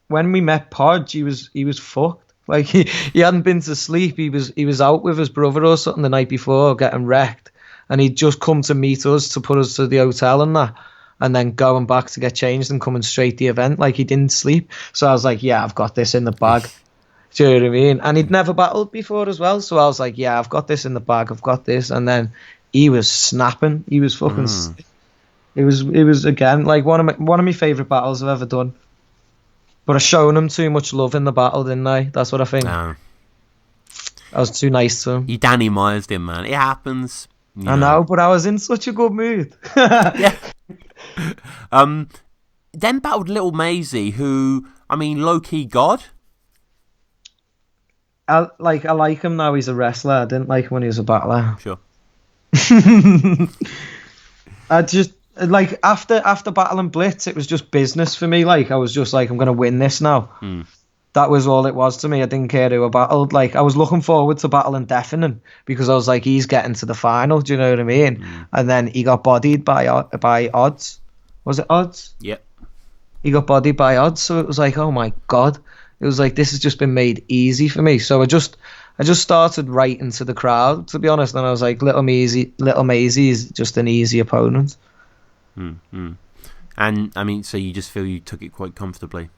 when we met Podge, he was fucked. Like he hadn't been to sleep. He was out with his brother or something the night before getting wrecked. And he'd just come to meet us to put us to the hotel and that. And then going back to get changed and coming straight to the event. Like he didn't sleep. So I was like, yeah, I've got this in the bag. Do you know what I mean? And he'd never battled before as well. So I was like, yeah, I've got this in the bag. I've got this. And then he was snapping. He was fucking It was again like one of my favourite battles I've ever done. But I shown him too much love in the battle, didn't I? That's what I think. I was too nice to him. You Danny Myers him, man. It happens. I know, but I was in such a good mood. Yeah. Then battled Little Maisie, who, I mean, low-key god. I like him now. He's a wrestler. I didn't like him when he was a battler. Sure. I just like after battling Blitz, it was just business for me. Like I was just like, I'm gonna win this now. That was all it was to me. I didn't care who I battled. Like I was looking forward to battling Deafening because I was like, he's getting to the final. Do you know what I mean? And then he got bodied by Odds. Was it Odds? Yep. He got bodied by Odds. So it was like, oh my god. It was like, this has just been made easy for me. So I just started writing to the crowd, to be honest. And I was like, Little Maisie is just an easy opponent. And I mean, so you just feel you took it quite comfortably.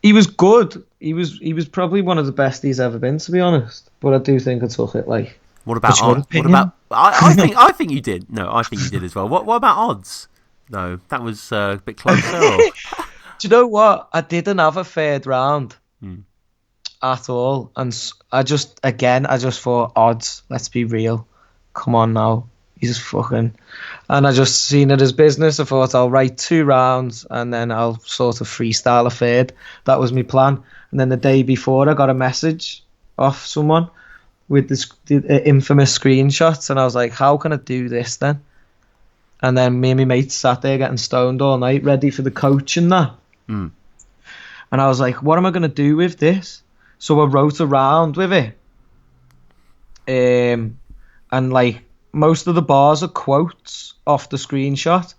He was good. He was probably one of the best he's ever been, to be honest. But I do think I took it like. What about Odds? What about? I think you did. No, I think you did as well. What about Odds? No, that was a bit closer. Or... Do you know what? I didn't have a third round at all, and I just thought Odds. Let's be real. Come on now. He's fucking, and I just seen it as business. I thought I'll write 2 rounds and then I'll sort of freestyle a third. That was my plan. And then the day before, I got a message off someone with the infamous screenshots, and I was like, "How can I do this then?" And then me and my mates sat there getting stoned all night, ready for the coach and that. And I was like, "What am I gonna do with this?" So I wrote a round with it, and like. Most of the bars are quotes off the screenshot,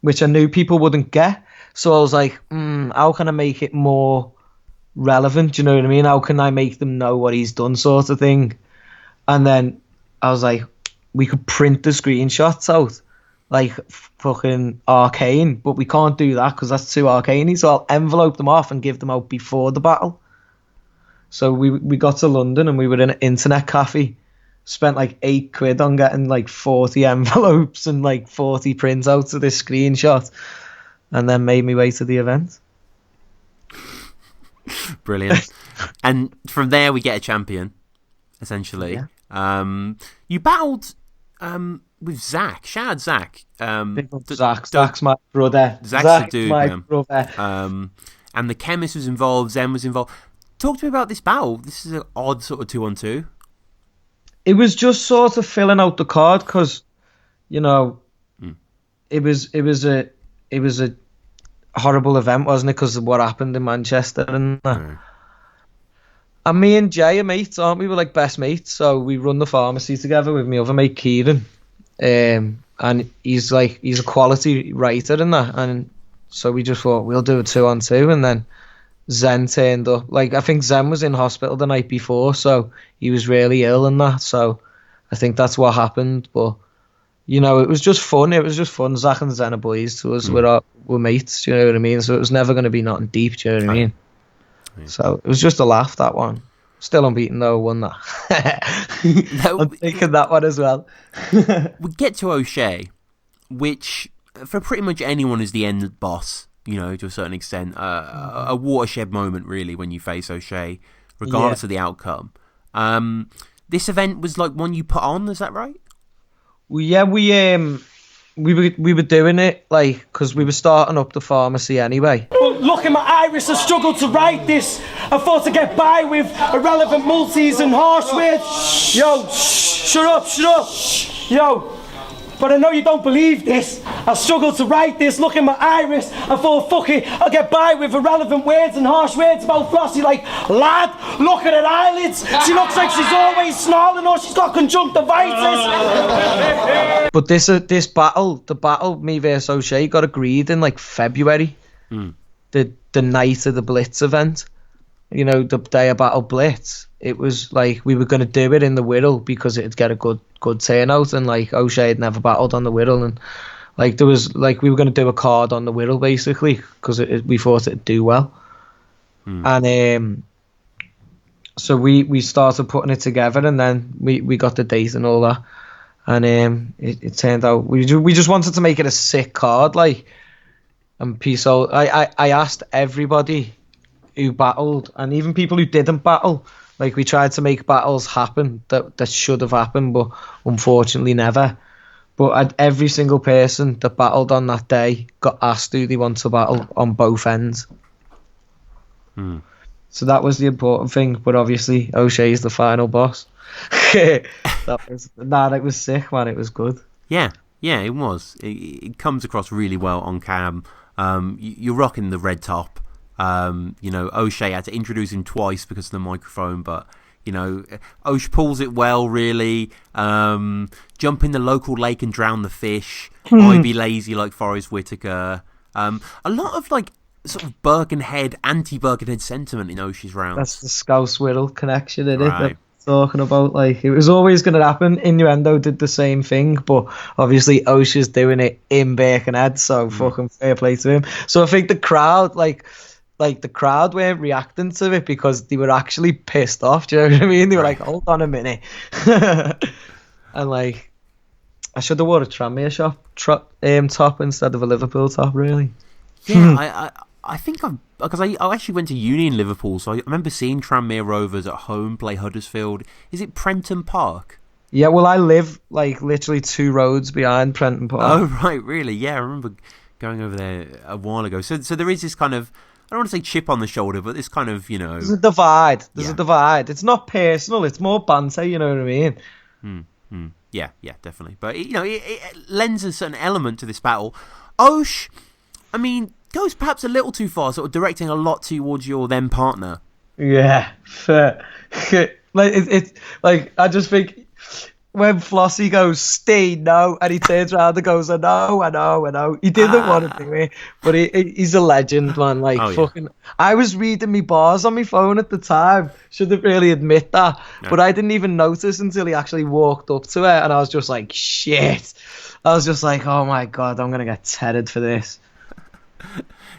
which I knew people wouldn't get. So I was like, how can I make it more relevant? Do you know what I mean? How can I make them know what he's done, sort of thing? And then I was like, we could print the screenshots out like fucking arcane, but we can't do that because that's too arcane. So I'll envelope them off and give them out before the battle. So we got to London and we were in an internet cafe. Spent like £8 on getting like 40 envelopes and like 40 printouts of this screenshot, and then made me way to the event. Brilliant. And from there we get a champion, essentially. Yeah. You battled with Zach. Shout out Zach. Zach's my brother. Zach's a dude, my man. brother. And the chemist was involved. Zen was involved. Talk to me about this battle. This is an odd sort of 2-on-2. It was just sort of filling out the card because, you know, it was a horrible event, wasn't it? Because of what happened in Manchester and that. And me and Jay are mates, aren't we? We're like best mates, so we run the pharmacy together with my other mate Kieran, and he's a quality writer and that, and so we just thought we'll do a 2-on-2, and then Zen turned up. Like I think Zen was in hospital the night before, so he was really ill and that. So I think that's what happened. But you know, it was just fun. It was just fun. Zach and Zen are boys to us. We're mates. Do you know what I mean? So it was never going to be nothing deep. Do you know what I mean? Yeah. So it was just a laugh, that one. Still unbeaten though. Won that. I'm taking that one as well. We get to O'Shea, which for pretty much anyone is the end boss. You know, to a certain extent, a watershed moment, really, when you face O'Shea, regardless of the outcome. This event was like one you put on, is that right? Well, yeah, we were doing it like because we were starting up the pharmacy anyway. Look at my iris, I struggled to write this. I thought to get by with irrelevant multis and harsh words. Yo, shut up. Yo. But I know you don't believe this. I struggle to write this, look in my iris, I thought, fuck it, I'll get by with irrelevant words and harsh words about Flossie, like, lad, look at her eyelids, she looks like she's always snarling or she's got conjunctivitis. But this battle, the battle, me versus O'Shea, got agreed in, like, February. The night of the Blitz event. You know, the day of Battle Blitz. It was, like, we were going to do it in the Whittle because it'd get a good turnout, and, like, O'Shea had never battled on the Whittle, and, like, there was, like, we were going to do a card on the Whittle, basically, because we thought it'd do well. And, so we started putting it together, and then we got the date and all that. And it turned out we just wanted to make it a sick card, like, and peace out. I asked everybody who battled, and even people who didn't battle, like, we tried to make battles happen that should have happened, but unfortunately never. But every single person that battled on that day got asked who they want to battle on both ends. So that was the important thing. But obviously O'Shea's the final boss. It was sick, man. It was good. Yeah, it was. It comes across really well on cam. You're rocking the red top. You know, O'Shea had to introduce him twice because of the microphone, but, you know, O'Shea pulls it well, really. Jump in the local lake and drown the fish. I be lazy like Forrest Whitaker. A lot of, like, sort of Birkenhead, anti-Birkenhead sentiment in O'Shea's rounds. That's the Scouse Whittle connection, isn't it? Right. Talking about, like, it was always going to happen. Innuendo did the same thing, but obviously O'Shea's doing it in Birkenhead, so fucking fair play to him. So I think the crowd, like the crowd weren't reacting to it because they were actually pissed off. Do you know what I mean? They were like, hold on a minute. And, like, I should have wore a Tranmere top instead of a Liverpool top, really. Yeah, I think because I actually went to uni in Liverpool, so I remember seeing Tranmere Rovers at home play Huddersfield. Is it Prenton Park? Yeah, well, I live, like, literally 2 roads behind Prenton Park. Oh, right, really? Yeah, I remember going over there a while ago. So there is this kind of, I don't want to say chip on the shoulder, but this kind of, you know... There's a divide. A divide. It's not personal. It's more banter, you know what I mean? Yeah, definitely. But, you know, it lends a certain element to this battle. Osh, I mean, goes perhaps a little too far, sort of directing a lot towards your then partner. Yeah, fair. Like, it's like, I just think when Flossie goes, Steve, no, and he turns around and goes, I know. He didn't want to do it, but he's a legend, man. Like, fucking, I was reading me bars on my phone at the time. Shouldn't really admit that, but I didn't even notice until he actually walked up to it, and I was just like, shit. I was just like, oh my God, I'm going to get tethered for this.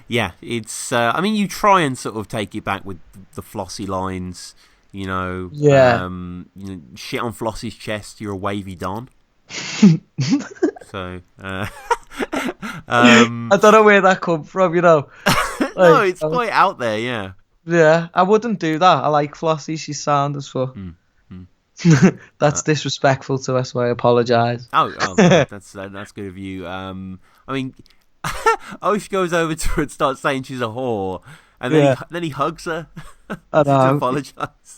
Yeah, it's, I mean, you try and sort of take it back with the Flossie lines, you know. Yeah. You know, shit on Flossie's chest, you're a wavy Don. So, I don't know where that come from, you know. Like, no, it's quite out there, yeah. Yeah, I wouldn't do that. I like Flossie, she's sound as fuck. That's disrespectful to us, so I apologise. Oh, that's good of you. I mean, Osh goes over to her and starts saying she's a whore, and then he hugs her I know. to apologise.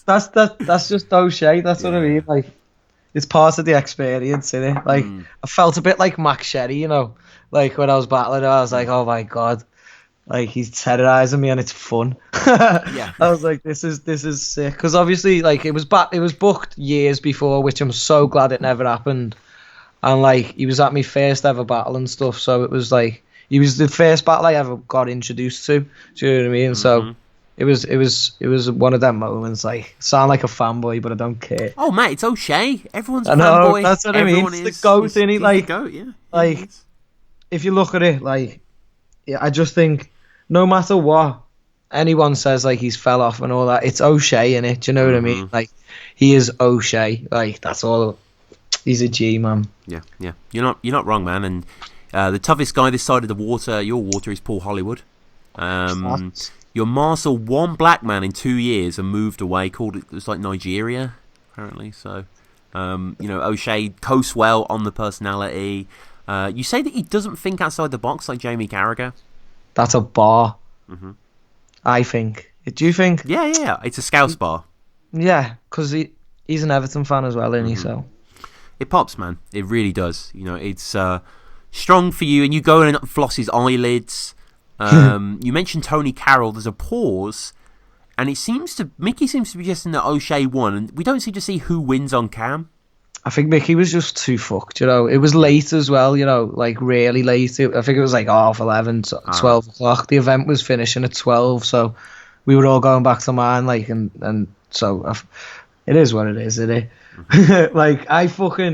That's just O'Shea. That's what I mean. Like, it's part of the experience, isn't it? Like, I felt a bit like Max Sherry, you know. Like, when I was battling her, I was like, oh my God, like, he's terrorising me and it's fun. Yeah. I was like, this is sick, because obviously, like, it was booked years before, which I'm so glad it never happened. And, like, he was at my first ever battle and stuff, so it was like, he was the first battle I ever got introduced to. Do you know what I mean? So it was one of them moments. Like, sound like a fanboy, but I don't care. Oh mate, it's O'Shea. Everyone's a I know, fanboy. that's what I mean. It's the goat, isn't it? Like, the goat, yeah. Like, if you look at it, like, yeah, I just think no matter what anyone says, like, he's fell off and all that, it's O'Shea in it. Do you know what I mean? Like, he is O'Shea. Like, that's all. He's a G, man. Yeah. You're not wrong, man. And the toughest guy this side of the water, your water, is Paul Hollywood. Your Marcel, one black man in 2 years and moved away. Called it was like Nigeria, apparently. So, you know, O'Shea coasts well on the personality. You say that he doesn't think outside the box like Jamie Carragher. That's a bar. I think. Do you think? Yeah. It's a Scouse bar. Yeah, because he's an Everton fan as well, isn't he? So it pops, man. It really does. You know, it's strong for you, and you go and floss his eyelids. You mentioned Tony Carroll. There's a pause, and Mickey seems to be just in the O'Shea one, and we don't seem to see who wins on cam. I think Mickey was just too fucked, you know. It was late as well, you know, like really late. I think it was like 11:30, 12 o'clock. The event was finishing at 12, so we were all going back to mine, like, and so it is what it is, isn't it? Like, I had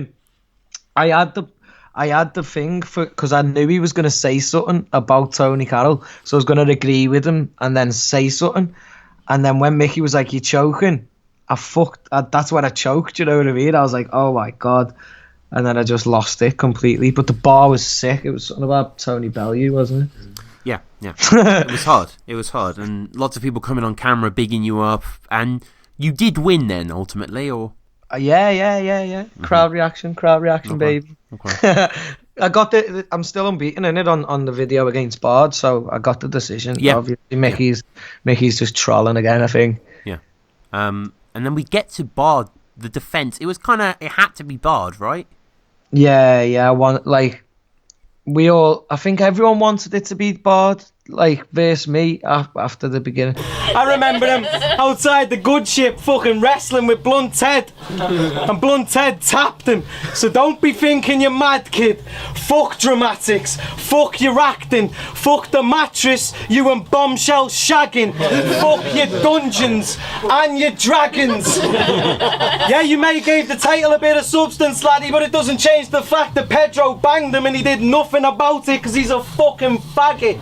the thing because I knew he was going to say something about Tony Carroll, so I was going to agree with him and then say something. And then when Mickey was like, "You're choking," that's when I choked, you know what I mean? I was like, oh my God. And then I just lost it completely. But the bar was sick. It was something about Tony Bellew, wasn't it? Yeah. It was hard. And lots of people coming on camera, bigging you up. And you did win then, ultimately, or? Yeah. Mm-hmm. Crowd reaction, okay. Baby. Okay. I got I'm still unbeaten in it on the video against Bard, so I got the decision. Yeah. Obviously, Mickey's just trolling again, I think. Yeah. And then we get to Bard, the defense. It had to be Bard, right? Yeah. I think everyone wanted it to be Bard, like, versus me after the beginning. I remember him outside the good ship fucking wrestling with Blunt Ted. And Blunt Ted tapped him. So don't be thinking you're mad, kid. Fuck dramatics. Fuck your acting. Fuck the mattress you and Bombshell shagging. Fuck your dungeons and your dragons. Yeah, you may gave the title a bit of substance, laddie, but it doesn't change the fact that Pedro banged him and he did nothing about it because he's a fucking faggot.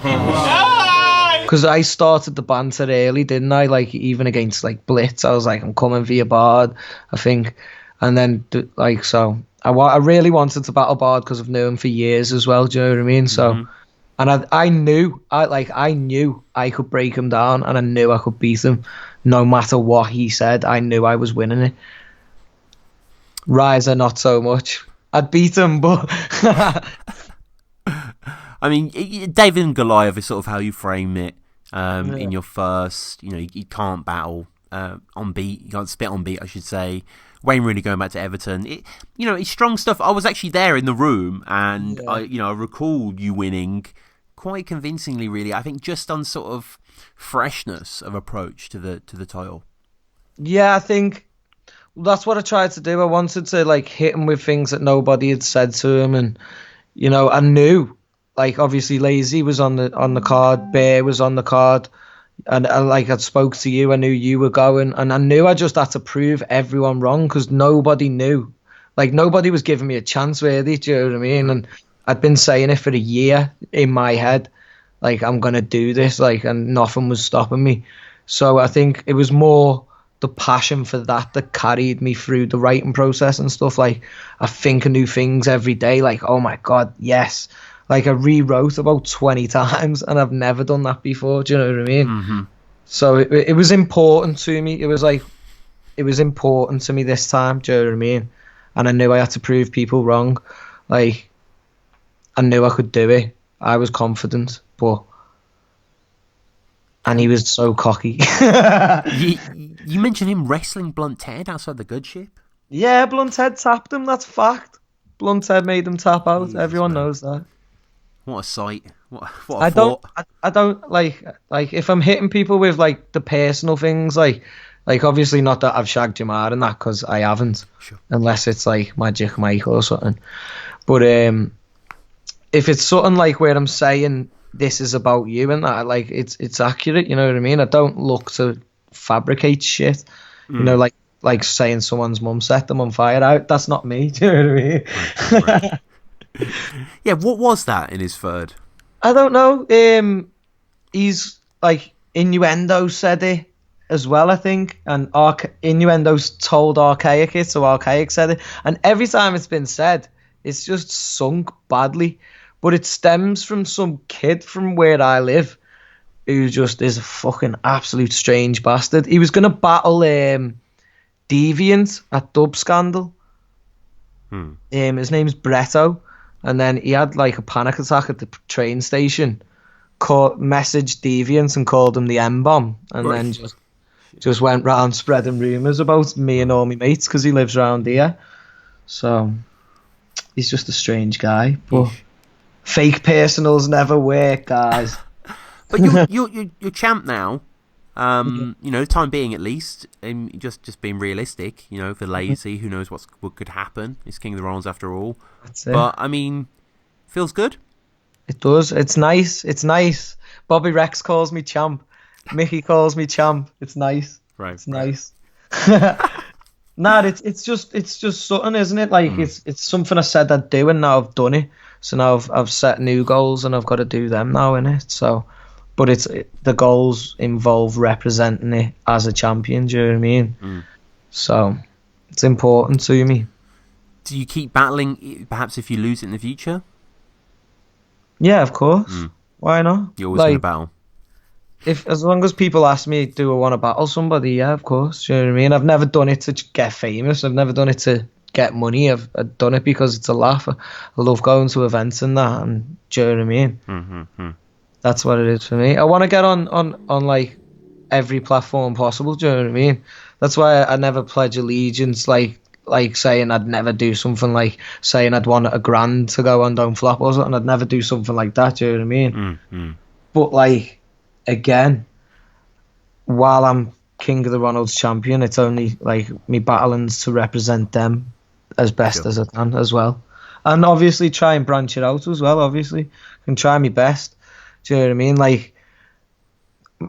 Because I started the banter early, didn't I? Like, even against, like, Blitz, I was like, I'm coming for your Bard, I think. And then, like, so I really wanted to battle Bard because I've known him for years as well, do you know what I mean? So, and I knew I could break him down, and I knew I could beat him no matter what he said. I knew I was winning it. Riser, not so much. I'd beat him, but... I mean, David and Goliath is sort of how you frame it in your first. You know, you can't battle on beat. You can't spit on beat, I should say. Wayne Rooney going back to Everton. It's strong stuff. I was actually there in the room, and I recall you winning quite convincingly. Really, I think just on sort of freshness of approach to the title. Yeah, I think that's what I tried to do. I wanted to, like, hit him with things that nobody had said to him, and I knew. Like, obviously, Lazy was on the card, Bear was on the card, and I spoke to you, I knew you were going, and I knew I just had to prove everyone wrong because nobody knew. Like, nobody was giving me a chance, really, do you know what I mean? And I'd been saying it for a year in my head, like, I'm going to do this, like, and nothing was stopping me. So I think it was more the passion for that carried me through the writing process and stuff. Like, I think of new things every day, like, oh my God, yes. Like, I rewrote about 20 times, and I've never done that before. Do you know what I mean? Mm-hmm. So it was important to me. It was important to me this time. Do you know what I mean? And I knew I had to prove people wrong. Like, I knew I could do it. I was confident, and he was so cocky. You mentioned him wrestling Blunt Ted outside the good ship? Yeah, Blunt Ted tapped him. That's fact. Blunt Ted made him tap out. Jesus, everyone knows that. What a sight! What a I don't like if I'm hitting people with, like, the personal things, like obviously not that I've shagged Jamar and that, because I haven't, sure. Unless it's like Magic Michael or something. But if it's something like where I'm saying this is about you and that, like, it's accurate, you know what I mean? I don't look to fabricate shit, you know, like saying someone's mum set them on fire out. That's not me. Do you know what I mean? Right. Yeah, what was that in his third? I don't know. He's like, Innuendo said it as well, I think, and Innuendo's told Archaic it, so Archaic said it, and every time it's been said, it's just sunk badly. But it stems from some kid from where I live who just is a fucking absolute strange bastard. He was gonna battle Deviant at Dub Scandal. His name's Bretto. And then he had, like, a panic attack at the train station, messaged Deviant and called him the M-bomb, and then just went round spreading rumours about me and all my mates because he lives round here. So he's just a strange guy. But Fake personals never work, guys. But you're champ now. Time being at least, and just being realistic. For lazy, who knows what could happen? It's King of the Ronalds after all. That's it. But I mean, feels good. It does. It's nice. It's nice. Bobby Rex calls me champ. Mickey calls me champ. It's nice. Right. It's nice. Nah, it's just something, isn't it? Like it's something I said I'd do, and now I've done it. So now I've set new goals, and I've got to do them now, innit? So, but the goals involve representing it as a champion. Do you know what I mean? So it's important to me. Do you keep battling? Perhaps if you lose it in the future. Yeah, of course. Why not? You're always going to battle. As long as people ask me, do I want to battle somebody? Yeah, of course. Do you know what I mean? I've never done it to get famous. I've never done it to get money. I've done it because it's a laugh. I love going to events and that. And do you know what I mean? That's what it is for me. I want to get on like every platform possible. Do you know what I mean? That's why I never pledge allegiance. Like saying I'd never do something like saying I'd want $1,000 to go on Don't Flop or something. I'd never do something like that. Do you know what I mean? But like. Again, while I'm King of the Ronalds champion, it's only like me battling's to represent them as best as I can as well, and obviously try and branch it out as well. Obviously, can try my best. Do you know what I mean? Like,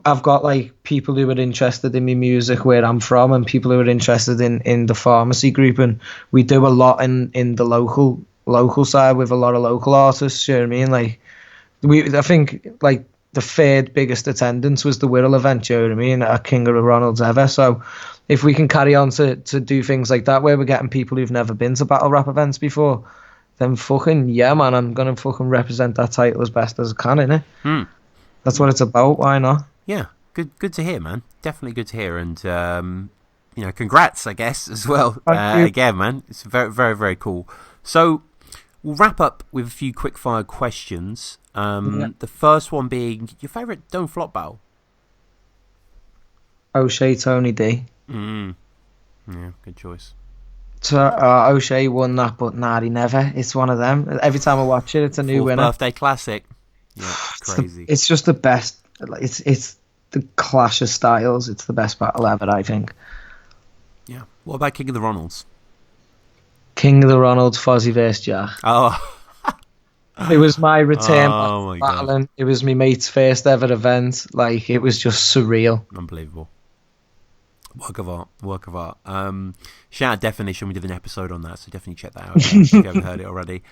I've got like people who are interested in my music where I'm from, and people who are interested in the pharmacy group, and we do a lot in the local side with a lot of local artists. Do you know what I mean? Like, I think like. The third biggest attendance was the Wirral event, you know what I mean, at King of the Ronalds ever. So if we can carry on to do things like that where we're getting people who've never been to battle rap events before, then fucking yeah, man, I'm going to fucking represent that title as best as I can, innit? That's what it's about, why not? Yeah, good to hear, man. Definitely good to hear. And, congrats, I guess, as well. Again, man, it's very, very, very cool. So we'll wrap up with a few quickfire questions. The first one being your favourite Don't Flop battle. O'Shea Tony D. Yeah, good choice. So O'Shea won that, but nah, he never. It's one of them. Every time I watch it, it's a new winner. Birthday classic. Yeah, crazy. It's just the best. It's the clash of styles. It's the best battle ever, I think. Yeah. What about King of the Ronalds? King of the Ronalds, Fozzy vs Jack. Oh. It was my return my battling. God. It was my mate's first ever event. Like, it was just surreal. Unbelievable. Work of art. Shout out Definition. We did an episode on that, so definitely check that out if you haven't heard it already.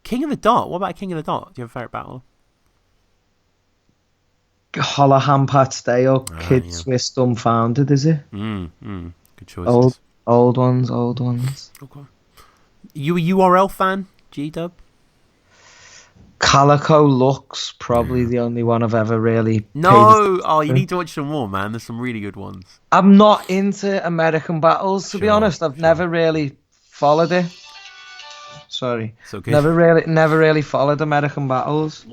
King of the Dot. What about King of the Dot? Do you have a favourite battle? Hollahan Pat Stale, Kid Swiss Dumbfounded, is it? Good choices. Old ones. Okay. You a URL fan, G-Dub? Calico Lux, probably the only one I've ever really. You need to watch some more, man. There's some really good ones. I'm not into American battles, to be honest. I've never really followed it. Sorry, so good. Never really followed American battles.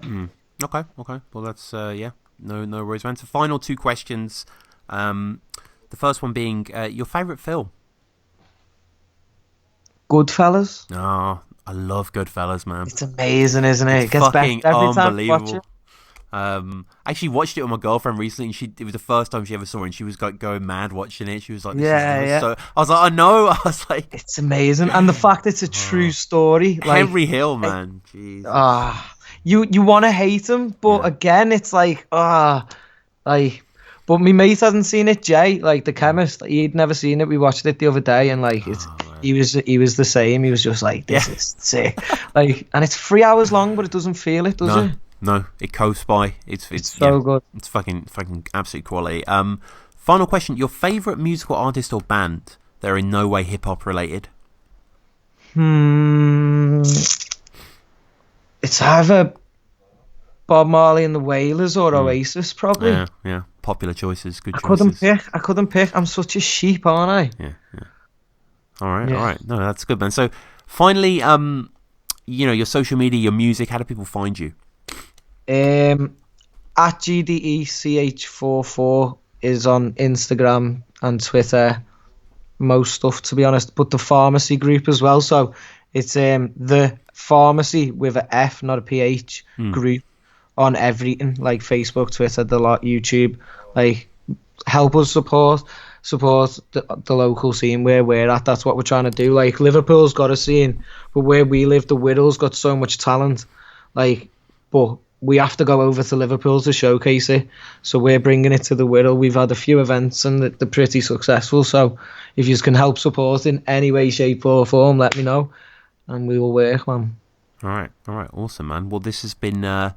Okay. Well, that's no worries, man. So, final two questions. The first one being your favourite film. Goodfellas. Oh, I love Goodfellas, man. It's amazing, isn't it? It's fucking unbelievable. I actually watched it with my girlfriend recently, and it was the first time she ever saw it, and she was like going mad watching it. She was like, So I was like, I know. I was like, it's amazing, and the fact it's a true story. Like, Henry Hill, man. Jeez. You want to hate him, but again, it's like, But my mate hadn't seen it, Jay, like the chemist. He'd never seen it. We watched it the other day, and like he was the same. He was just like, this is sick. Like, and it's 3 hours long, but it doesn't feel it, does it? No, it coasts by. It's so good. It's fucking absolute quality. Final question: your favorite musical artist or band that are in no way hip hop related? It's either Bob Marley and the Wailers or Oasis, probably. Yeah. Popular choices, good choices. I couldn't pick. I'm such a sheep, aren't I? Yeah. All right. No, that's good, man. So, finally, your social media, your music. How do people find you? At GDECH44 is on Instagram and Twitter. Most stuff, to be honest, but the pharmacy group as well. So It's the pharmacy with a F, not a PH, group on everything, like Facebook, Twitter, the lot, YouTube. Like, help us support the local scene where we're at. That's what we're trying to do. Like, Liverpool's got a scene, but where we live, the Whittle's got so much talent. Like, but we have to go over to Liverpool to showcase it. So we're bringing it to the Whittle. We've had a few events and they're pretty successful. So if you can help support in any way, shape or form, let me know and we will work, man. All right, awesome, man. Well, this has been a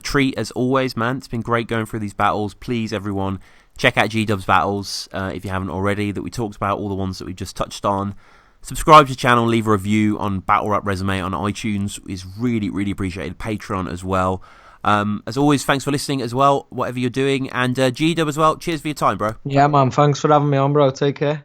treat as always, man. It's been great going through these battles. Please, everyone, check out G-Dub's battles if you haven't already, that we talked about, all the ones that we just touched on. Subscribe to the channel, leave a review on Battle Rap Resume on iTunes is really, really appreciated. Patreon as well. As always, thanks for listening as well, whatever you're doing. And G-Dub as well, cheers for your time, bro. Yeah, man, thanks for having me on, bro. Take care.